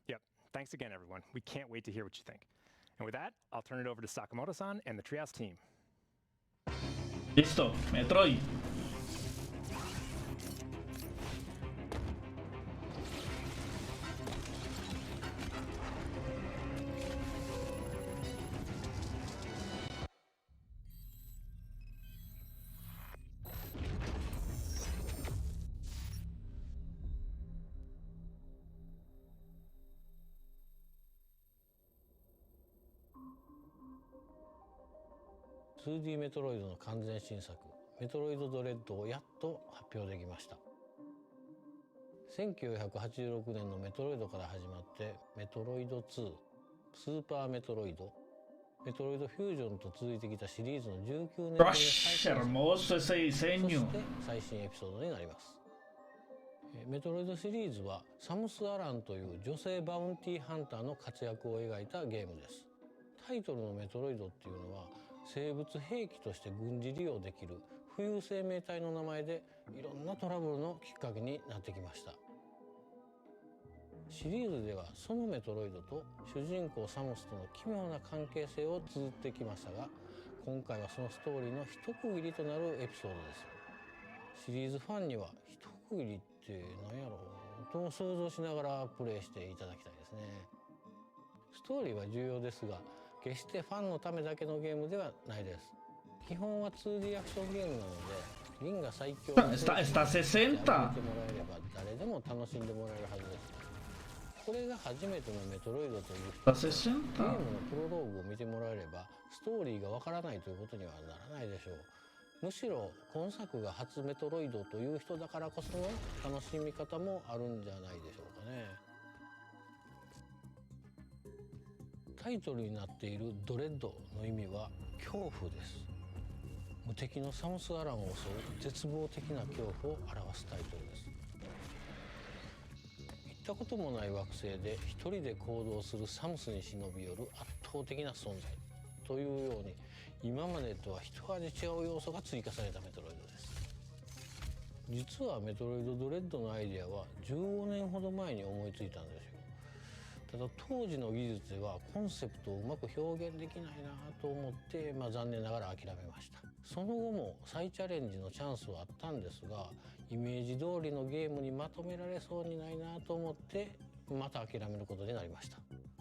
Yep. Thanks again, everyone. We can't wait to hear what you think. And with that, I'll turn it over to Sakamoto-san and the Treehouse team. Listo, Metroid.2D メトロイドの完全新作メトロイドドレッドをやっと発表できました。1986年のメトロイドから始まってメトロイド2、スーパーメトロイド、メトロイドフュージョンと続いてきたシリーズの19年目の最新エピソードになります。メトロイドシリーズはサムス・アランという女性バウンティーハンターの活躍を描いたゲームです。タイトルのメトロイドっていうのは生物兵器として軍事利用できる浮遊生命体の名前でいろんなトラブルのきっかけになってきました。シリーズではそのメトロイドと主人公サムスとの奇妙な関係性を綴ってきましたが、今回はそのストーリーの一区切りとなるエピソードです。シリーズファンには一区切りって何やろうと想像しながらプレイしていただきたいですね。ストーリーは重要ですが、決してファンのためだけのゲームではないです。基本は 2D アクションゲームなので、銀が最強のEstá 60. てもらえれば誰でも楽しんでもらえるはずです。これが初めてのメトロイドという人はゲームのプロローグを見てもらえればストーリーがわからないということにはならないでしょう。むしろ今作が初メトロイドという人だからこその楽しみ方もあるんじゃないでしょうかね。タイトルになっているドレッドの意味は恐怖です。無敵のサムス・アランを襲う絶望的な恐怖を表すタイトルです。一ったこともない惑星で一人で行動するサムスに忍び寄る圧倒的な存在というように、今までとは一味違う要素が追加されたメトロイドです。実はメトロイドドレッドのアイデアは15年ほど前に思いついたんですよ。ただ当時の技術ではコンセプトをうまく表現できないなと思って、残念ながら諦めました。その後も再チャレンジのチャンスはあったんですが、イメージ通りのゲームにまとめられそうにないなと思ってまた諦めることになりました。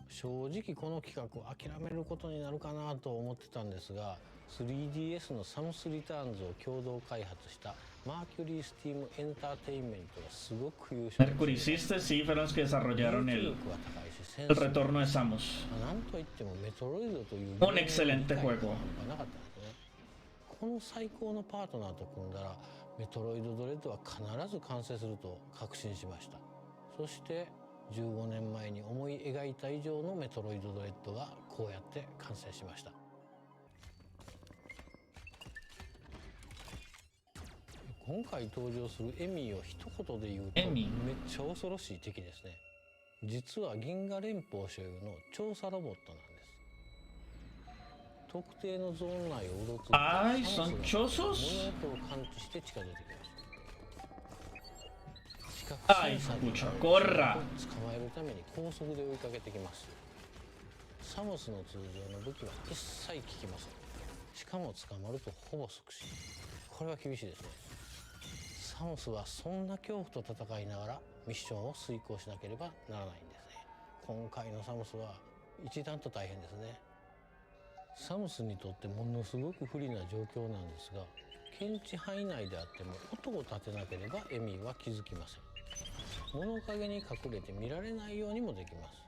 正直この企画を諦めることになるかなと思ってたんですが、 3DS のサムスリターンズを共同開発したマーキュリースティームエンターテインメントがすごく優秀で、 Mercury System sí fueron los que desarrollaron el retorno de Samus. なんといってもメトロイドという Un excelente juego. なかったんですね。この最高のパートナーと組んだらメトロイドドレッドは必ず完成すると確信しました。そして15年前に思い描いた以上のメトロイドドレッドがこうやって完成しました。今回登場するエミーを一言で言うとめっちゃ恐ろしい敵ですね。実は銀河連邦所有の調査ロボットなんです。特定のゾーン内をうろついて物音を感知して近づいてきます。視覚センサーで捕まえるために高速で追いかけてきます。サムスの通常の武器は一切効きません。しかも捕まるとほぼ即死。これは厳しいですね。サムスはそんな恐怖と戦いながらミッションを遂行しなければならないんですね。今回のサムスは一段と大変ですね。サムスにとってものすごく不利な状況なんですが、検知範囲内であっても音を立てなければエミーは気づきません。物陰に隠れて見られないようにもできます。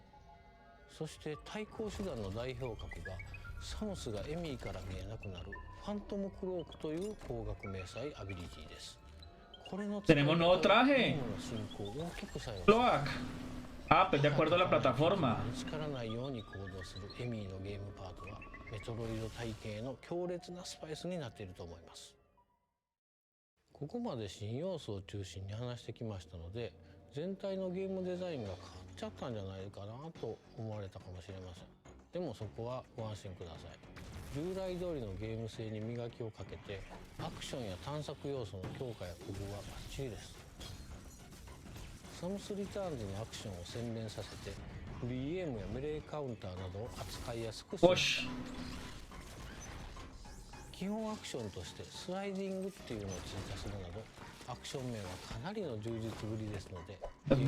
そして対抗手段の代表格がサムスがエミーから見えなくなるファントムクロークという高額迷彩アビリティです。Tenemos nuevo traje. Cloak. Ah, pues de acuerdo a la plataforma. 力ないように行動するエミーのゲームパートはメトロイド体系の強烈なスパイスになっていると思います。ここまで新要素を中心に話してきましたので、全体のゲームデザインが変わっちゃったんじゃないかなと思われたかもしれません。でもそこはご安心ください。従来通りのゲーム性に磨きをかけて、アクションや探索要素の強化や工夫はバッチリです。サムスリターンズのアクションを洗練させて、フリーエイムやメレーカウンターなどを扱いやすくしました。基本アクションとしてスライディングっていうのを追加するなど、アクション面はかなりの充実ぶりですので、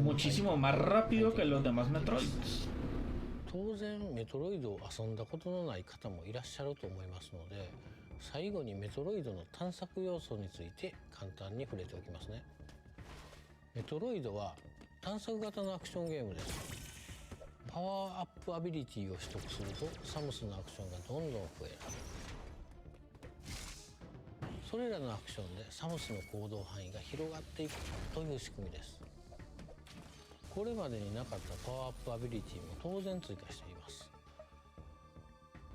muchísimo más rápido que los demás Metroids。当然メトロイドを遊んだことのない方もいらっしゃると思いますので、最後にメトロイドの探索要素について簡単に触れておきますね。メトロイドは探索型のアクションゲームです。パワーアップアビリティを取得するとサムスのアクションがどんどん増える。それらのアクションでサムスの行動範囲が広がっていくという仕組みです。これまでになかったパワーアップアビリティも当然追加しています。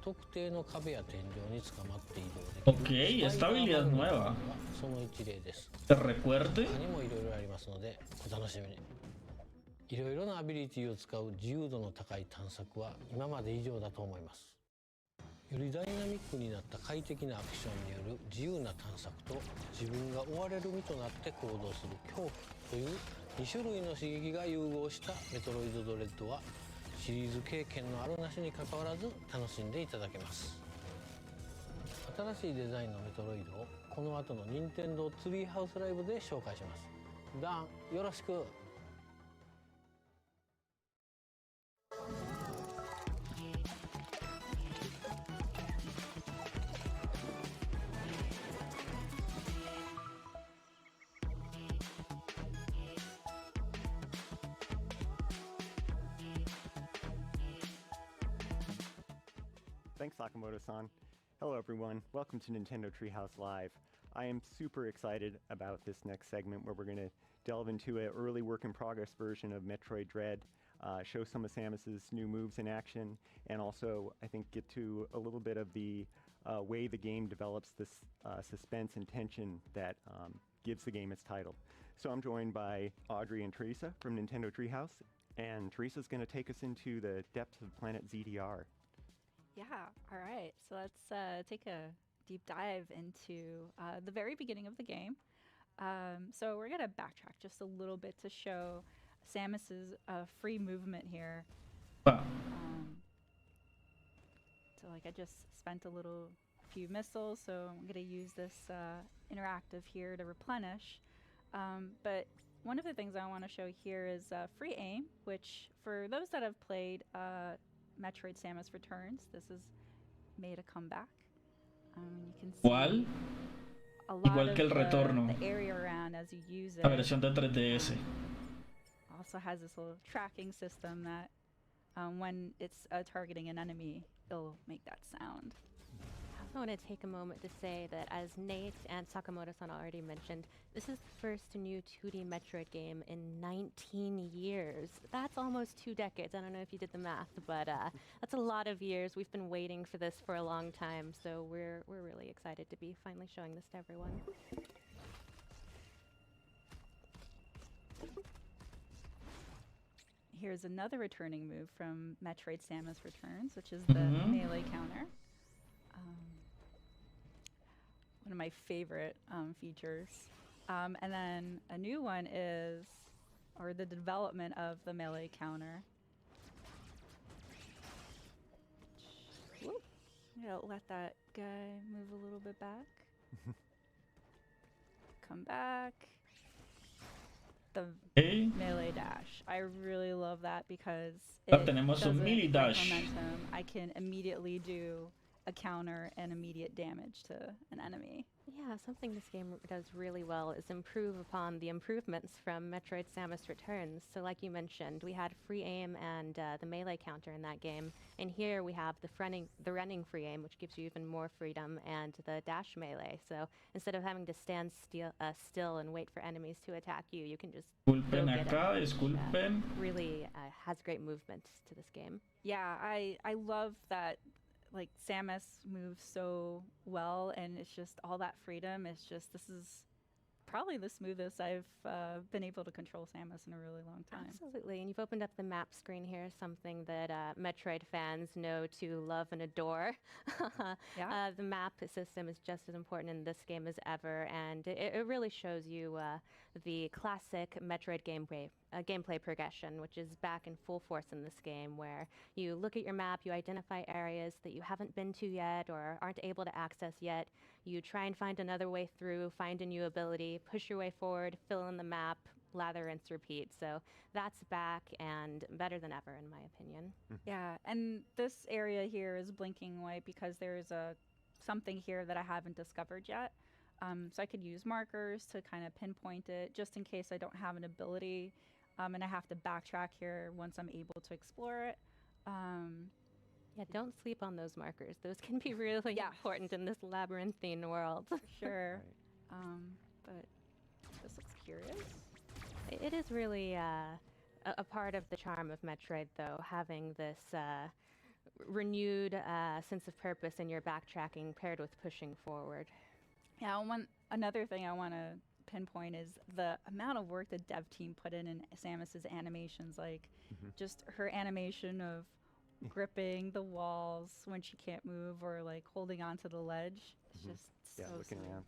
特定の壁や天井に捕まって移動できる Ok, esta habilidad nueva. その一例です。Te recuerde. 他にもいろいろありますのでお楽しみに。いろいろなアビリティを使う自由度の高い探索は今まで以上だと思います。よりダイナミックになった快適なアクションによる自由な探索と、自分が追われる身となって行動する恐怖という2種類の刺激が融合したメトロイドドレッドは、シリーズ経験のあるなしにかかわらず楽しんでいただけます。新しいデザインのメトロイドをこの後の任天堂ツリーハウスライブで紹介します。ダン、よろしく。Thanks, Sakamoto-san. Hello, everyone. Welcome to Nintendo Treehouse Live. I am super excited about this next segment where we're going to delve into an early work-in-progress version of Metroid Dread, show some of Samus's new moves in action, and also, I think, get to a little bit of the way the game develops this suspense and tension that gives the game its title. So I'm joined by Audrey and Teresa from Nintendo Treehouse, and Teresa's going to take us into the depths of Planet ZDR. Yeah, all right. So let's take a deep dive into the very beginning of the game. So we're going to backtrack just a little bit to show Samus's free movement here. So like I just spent a few missiles, so I'm going to use this interactive here to replenish. But one of the things I want to show here is free aim, which for those that have played Metroid Samus Returns, this has made a comeback. You can see ¿Cuál? a lot Igual of que el retorno. the area around as you use it. La versión de 3DS. Also has this little tracking system that when it's targeting an enemy, it'll make that sound. I want to take a moment to say that, as Nate and Sakamoto-san already mentioned, this is the first new 2D Metroid game in 19 years. That's almost 2 decades. I don't know if you did the math, but that's a lot of years. We've been waiting for this for a long time, so we're really excited to be finally showing this to everyone. Here's another returning move from Metroid Samus Returns, which is the melee counter. One of my favorite features. And then a new one is, or the development of the melee counter. Whoop. Let that guy move a little bit back. Come back. The melee dash. I really love that because it tenemos un melee dash. momentum. I can immediately do a counter and immediate damage to an enemy. Yeah, something this game does really well is improve upon the improvements from Metroid Samus Returns. So like you mentioned, we had free aim and the melee counter in that game. And here we have the running free aim, which gives you even more freedom, and the dash melee. So instead of having to stand still and wait for enemies to attack you, you can just Disculpen acá, disculpen. Really has great movement to this game. Yeah, I love that. Like Samus moves so well, and it's just all that freedom. It's just, this is probably the smoothest I've been able to control Samus in a really long time. Absolutely, and you've opened up the map screen here, something that Metroid fans know to love and adore. Yeah. The map system is just as important in this game as ever, and it really shows you the classic Metroid gameplay progression, which is back in full force in this game, where you look at your map, you identify areas that you haven't been to yet or aren't able to access yet. You try and find another way through, find a new ability, push your way forward, fill in the map, lather, rinse, repeat. So that's back and better than ever, in my opinion. Yeah, and this area here is blinking white because there's something here that I haven't discovered yet. So I could use markers to kind of pinpoint it, just in case I don't have an ability, and I have to backtrack here once I'm able to explore it. Yeah, don't sleep on those markers. Those can be really important in this labyrinthine world. Sure. But this looks curious. It is really a part of the charm of Metroid, though, having this renewed sense of purpose in your backtracking paired with pushing forward. Yeah, another thing I want to pinpoint is the amount of work the dev team put in Samus's animations, like just her animation of gripping the walls when she can't move, or like holding onto the ledge. It's just so looking smooth. around.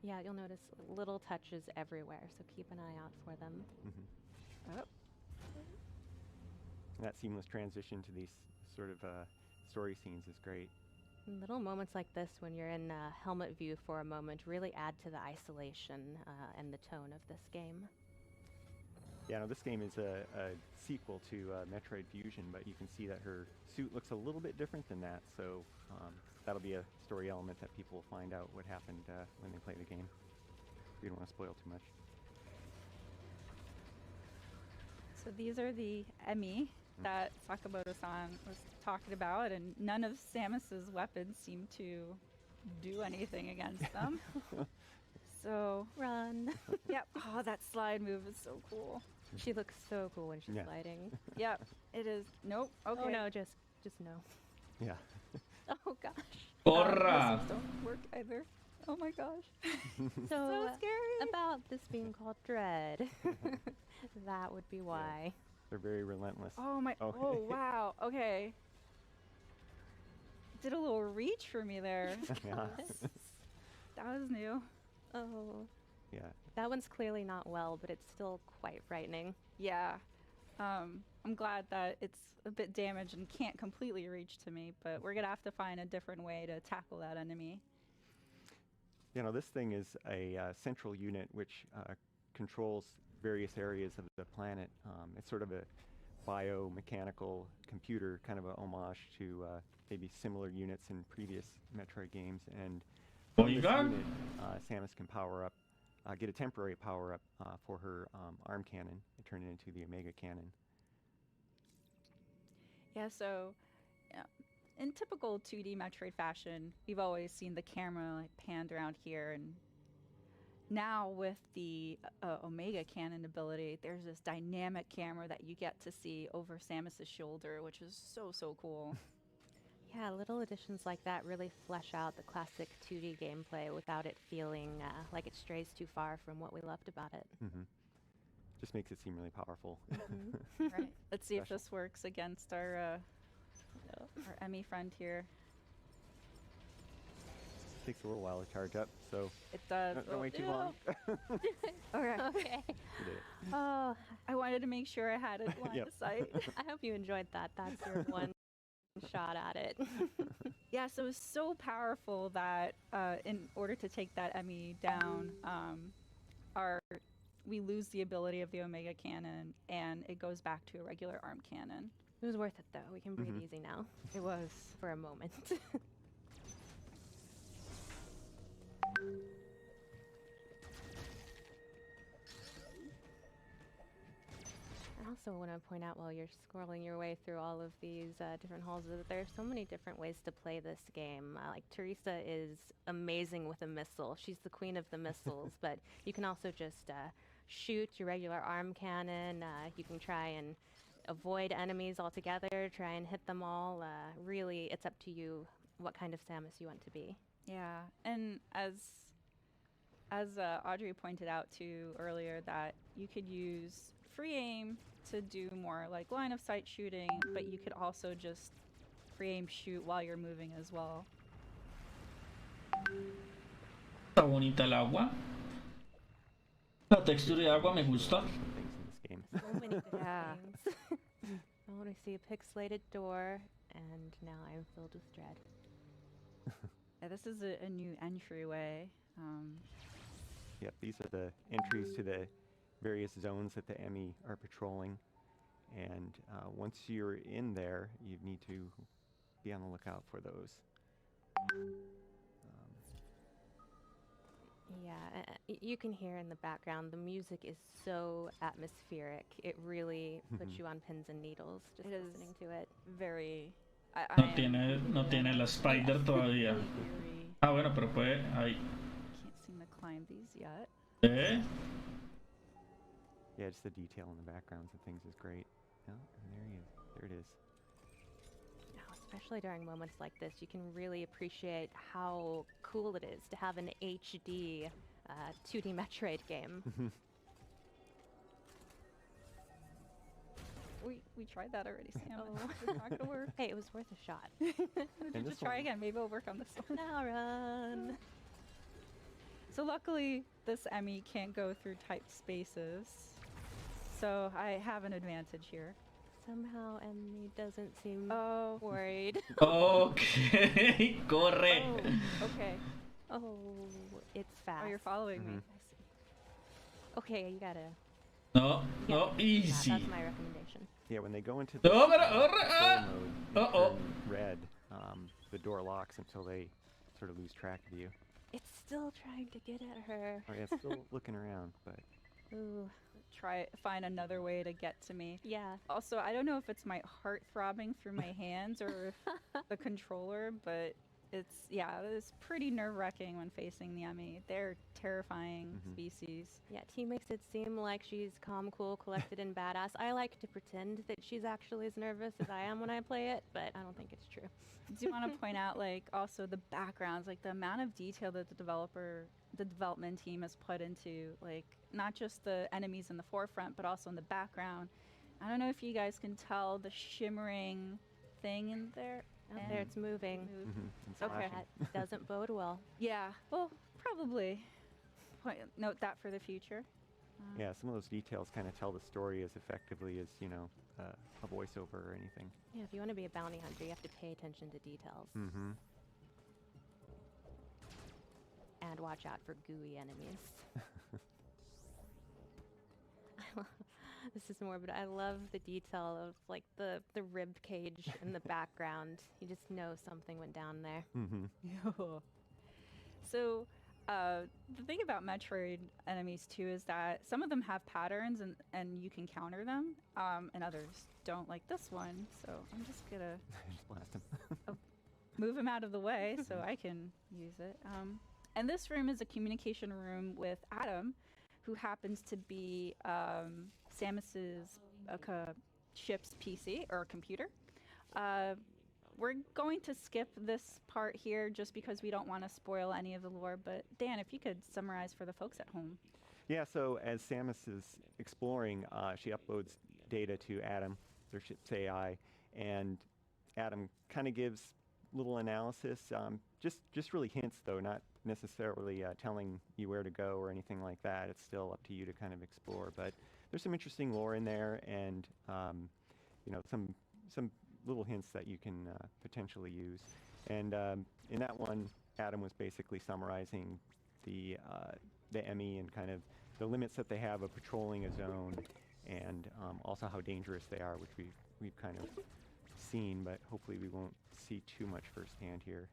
Yeah, you'll notice little touches everywhere, so keep an eye out for them. That seamless transition to these sort of story scenes is great. Little moments like this, when you're in helmet view for a moment, really add to the isolation and the tone of this game. Yeah, no, this game is a sequel to Metroid Fusion, but you can see that her suit looks a little bit different than that, so that'll be a story element that people will find out what happened when they play the game. We don't want to spoil too much. So these are the Emi that Sakamoto-san was talking about, and none of Samus's weapons seem to do anything against them. So run. Yep. Oh, that slide move is so cool. She looks so cool when she's sliding. Yep, it is. Nope. Okay. Oh no, just no. Yeah. Oh gosh. Porra! Missiles don't work either. Oh my gosh. So scary. about this being called Dread, that would be why. They're very relentless. Oh my. Oh wow. Okay. Did a little reach for me there. Yeah. That was new. Oh. Yeah. That one's clearly not well, but it's still quite frightening. Yeah. I'm glad that it's a bit damaged and can't completely reach to me, but we're gonna have to find a different way to tackle that enemy. You know, this thing is a central unit which controls various areas of the planet. It's sort of a biomechanical computer, kind of a homage to maybe similar units in previous Metroid games. And from this unit, Samus can power up, get a temporary power up for her arm cannon and turn it into the Omega cannon. Yeah, so in typical 2D Metroid fashion, we've always seen the camera like panned around here, and now with the Omega cannon ability, there's this dynamic camera that you get to see over Samus's shoulder, which is so cool. Yeah, little additions like that really flesh out the classic 2D gameplay without it feeling like it strays too far from what we loved about it. Mm-hmm. Just makes it seem really powerful. Right. Let's see if this works against our Emmy friend here. Takes a little while to charge up, so it does. Don't wait too long. Okay. Oh, I wanted to make sure I had it line of sight. I hope you enjoyed that. That's your one shot at it. Yeah, so it's so powerful that in order to take that Emmy down, we lose the ability of the Omega cannon, and it goes back to a regular arm cannon. It was worth it, though. We can breathe easy now. It was. For a moment. I also want to point out while you're scrolling your way through all of these different halls that there are so many different ways to play this game. Like Teresa is amazing with a missile. She's the queen of the missiles, but you can also just shoot your regular arm cannon. You can try and avoid enemies altogether, try and hit them all. Really, it's up to you what kind of Samus you want to be. Yeah, and as Audrey pointed out too earlier, that you could use free aim to do more like line of sight shooting, but you could also just free aim shoot while you're moving as well. Está bonita el agua. La textura de agua me gusta. So many different things. I want to see a pixelated door, and now I'm filled with dread. Yeah, this is a new entryway. Yep, these are the entries to the various zones that the Emmy are patrolling. And once you're in there, you need to be on the lookout for those. Yeah, you can hear in the background, the music is so atmospheric. It really puts you on pins and needles just listening to it. Very... No tiene la Spider todavía. Ah, bueno, pero puede... Ahí. Can't seem to climb these yet. Yeah, just the detail in the backgrounds of things is great. Oh, and there he is. There it is. Now, especially during moments like this, you can really appreciate how cool it is to have an HD 2D Metroid game. We tried that already, Sam. It's not gonna work. Hey, it was worth a shot. Just try again. Maybe it'll work on this one. Now run. So luckily, this Emmy can't go through tight spaces, so I have an advantage here. Somehow Emmy doesn't seem worried. Okay, corre. Okay. Oh, it's fast. Oh, you're following me. I see. Okay, you gotta... No, easy. That's my recommendation. Yeah, when they go into the control mode, turn red, the door locks until they sort of lose track of you. It's still trying to get at her. Oh, yeah, it's still looking around, but... Ooh. Find another way to get to me. Yeah. Also, I don't know if it's my heart throbbing through my hands or if the controller, but it's pretty nerve-wracking when facing the Emmy. They're terrifying species. Yeah, T makes it seem like she's calm, cool, collected, and badass. I like to pretend that she's actually as nervous as I am when I play it, but I don't think it's true. Do you want to point out, like, also the backgrounds, like the amount of detail that the development team has put into, like, not just the enemies in the forefront, but also in the background. I don't know if you guys can tell the shimmering thing in there. Out there, it's moving. It's Okay. flashing. That doesn't bode well. Yeah, well, probably. Note that for the future. Yeah, some of those details kind of tell the story as effectively as, you know, a voiceover or anything. Yeah, if you want to be a bounty hunter, you have to pay attention to details. And watch out for gooey enemies. This is more, but I love the detail of like the rib cage in the background. You just know something went down there. So, the thing about Metroid enemies too is that some of them have patterns and you can counter them, and others don't, like this one. So I'm just gonna Just blast him. move him out of the way so I can use it. And this room is a communication room with Adam, who happens to be Samus's ship's PC or computer. We're going to skip this part here just because we don't want to spoil any of the lore, but Dan, if you could summarize for the folks at home. Yeah, so as Samus is exploring, she uploads data to Adam, their ship's AI, and Adam kind of gives little analysis, just really hints though, not necessarily telling you where to go or anything like that. It's still up to you to kind of explore, but there's some interesting lore in there, and you know, some little hints that you can potentially use. And in that one, Adam was basically summarizing the Emmy and kind of the limits that they have of patrolling a zone, and also how dangerous they are, which we've kind of seen, but hopefully we won't see too much firsthand here.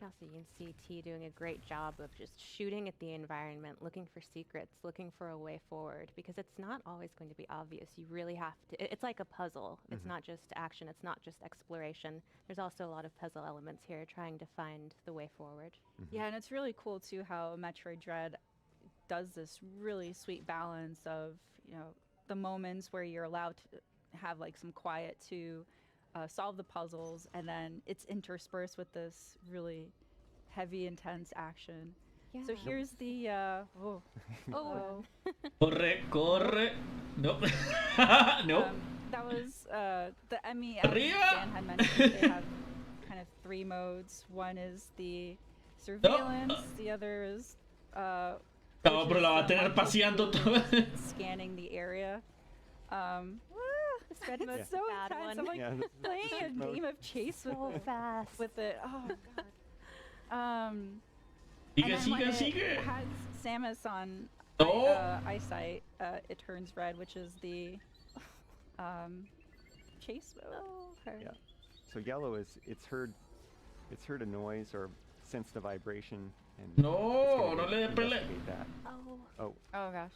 Also, you can see T doing a great job of just shooting at the environment, looking for secrets, looking for a way forward, because it's not always going to be obvious. You really have to, it's like a puzzle. It's not just action, it's not just exploration. There's also a lot of puzzle elements here, trying to find the way forward. Yeah, and it's really cool too how Metroid Dread does this really sweet balance of, you know, the moments where you're allowed to have like some quiet to solve the puzzles, and then it's interspersed with this really heavy, intense action. Yeah. So here's the Corre. Nope. Nope. That was the Emmy, as Dan had mentioned. They have kind of three modes. One is the surveillance, the other is No, pero la va a tener paseando todo. scanning the area. This red It's mode's so a bad intense. one. I'm like playing a game of chase So fast. with it. Oh god. And then when it has Samus on eyesight, it turns red, which is the chase mode. Yeah. So yellow is it's heard a noise or sensed a vibration, and No, no le dé pelea. investigate that. Oh. Oh gosh.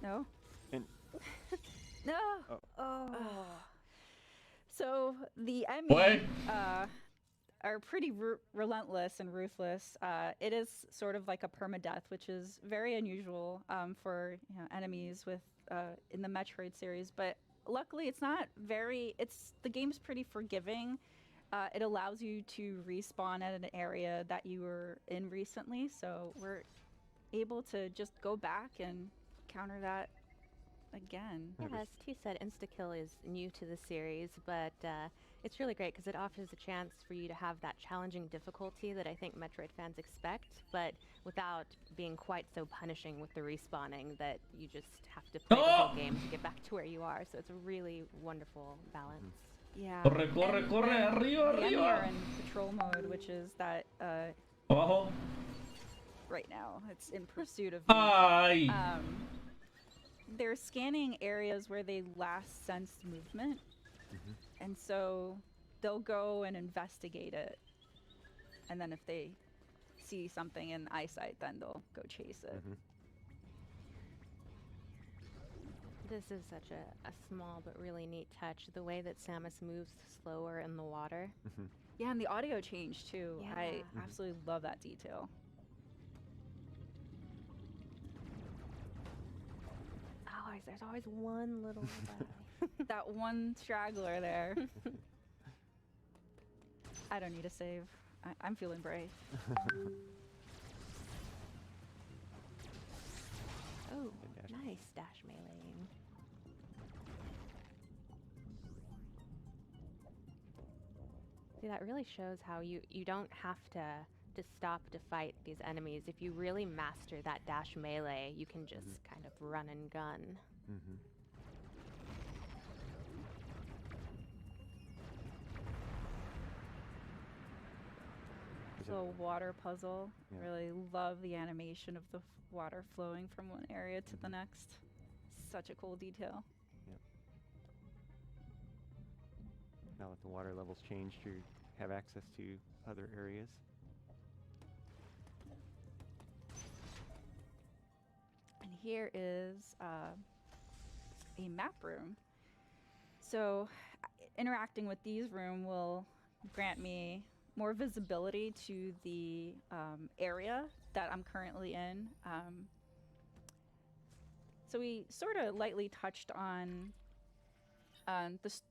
No. And No. Oh. So the Emmy What? are pretty relentless and ruthless. It is sort of like a permadeath, which is very unusual for enemies with in the Metroid series. But luckily, it's not very. The game's pretty forgiving. It allows you to respawn at an area that you were in recently, so we're able to just go back and counter that again. Yeah, as T said, insta-kill is new to the series, but it's really great because it offers a chance for you to have that challenging difficulty that I think Metroid fans expect, but without being quite so punishing with the respawning that you just have to play the whole game to get back to where you are. So it's a really wonderful balance. Yeah. Corre, corre, And corre, the arriba, Emmy arriba. are in patrol mode, which is that Abajo. right now it's in pursuit of me. Ay. They're scanning areas where they last sensed movement, and so they'll go and investigate it, and then if they see something in eyesight, then they'll go chase it. This is such a small but really neat touch. The way that Samus moves slower in the water. Yeah, and the audio change too. Yeah. I absolutely love that detail. Oh, there's always one little guy. That one straggler there. I don't need a save. I'm feeling brave. Oh, nice dash meleeing. See, that really shows how you don't have to stop to fight these enemies. If you really master that dash melee, you can just kind of run and gun. Little water puzzle. Really love the animation of the water flowing from one area to the next. Such a cool detail. Now that the water levels change, you have access to other areas. And here is a map room. So interacting with these rooms will grant me more visibility to the area that I'm currently in. So we sort of lightly touched on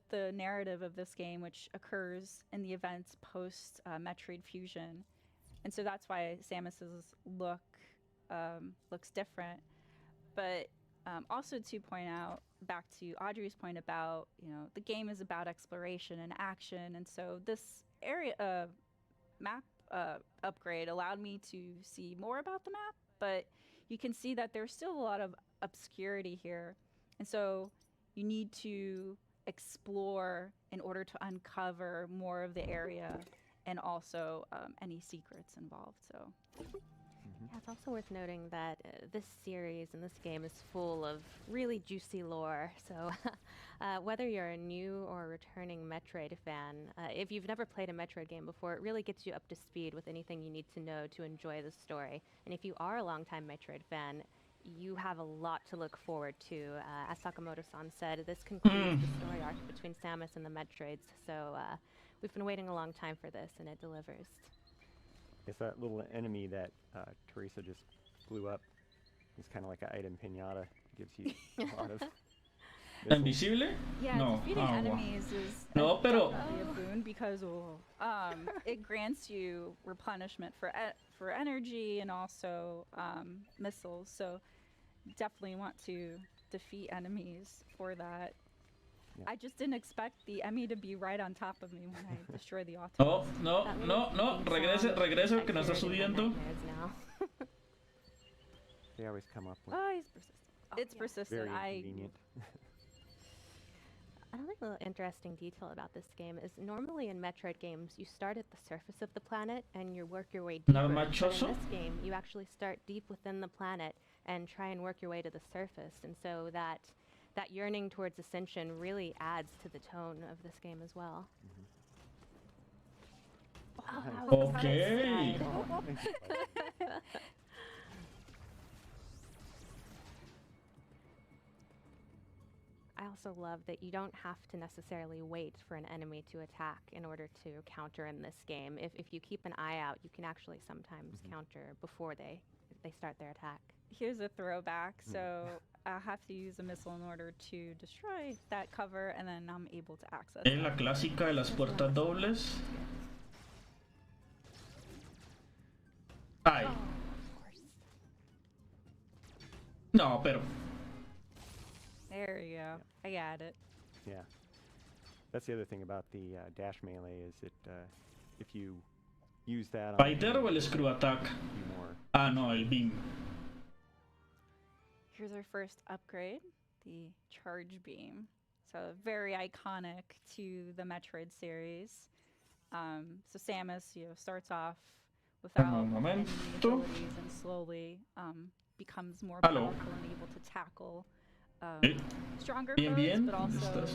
the narrative of this game, which occurs in the events post Metroid Fusion, and so that's why Samus's look looks different. But also to point out, back to Audrey's point about, the game is about exploration and action, and so this area map upgrade allowed me to see more about the map, but you can see that there's still a lot of obscurity here, and so you need to explore in order to uncover more of the area and also any secrets involved. So yeah, it's also worth noting that this series and this game is full of really juicy lore. So whether you're a new or returning Metroid fan, if you've never played a Metroid game before, it really gets you up to speed with anything you need to know to enjoy the story. And if you are a longtime Metroid fan, you have a lot to look forward to. As Sakamoto-san said, this concludes the story arc between Samus and the Metroids. So we've been waiting a long time for this, and it delivers. It's that little enemy that Teresa just blew up. It's kind of like an item pinata. Gives you a lot of... Invisible? yeah, No. defeating Wow. enemies is No, pero definitely a boon because it grants you replenishment for energy and also missiles. So definitely want to defeat enemies for that. Yeah. I just didn't expect the Emmy to be right on top of me when I destroyed the auto. No, regrese que no está subiendo. They always come up with... Oh, he's persistent. It's persistent. Very convenient. Another interesting detail about this game is normally in Metroid games, you start at the surface of the planet and you work your way deeper. But in Machoso? this game, you actually start deep within the planet and try and work your way to the surface. And so that yearning towards ascension really adds to the tone of this game as well. Okay. I also love that you don't have to necessarily wait for an enemy to attack in order to counter in this game. If you keep an eye out, you can actually sometimes counter before they start their attack. Here's a throwback. So I have to use a missile in order to destroy that cover, and then I'm able to access Es la clásica de las puertas dobles. Ay. No, pero. There you go. I got it. Yeah. That's the other thing about the dash melee is that if you use that... ¿Fighter o el screw attack? Ah, no, el beam. Here's our first upgrade, the charge beam. So very iconic to the Metroid series. So Samus, starts off without any abilities and slowly becomes more powerful and able to tackle stronger foes, but also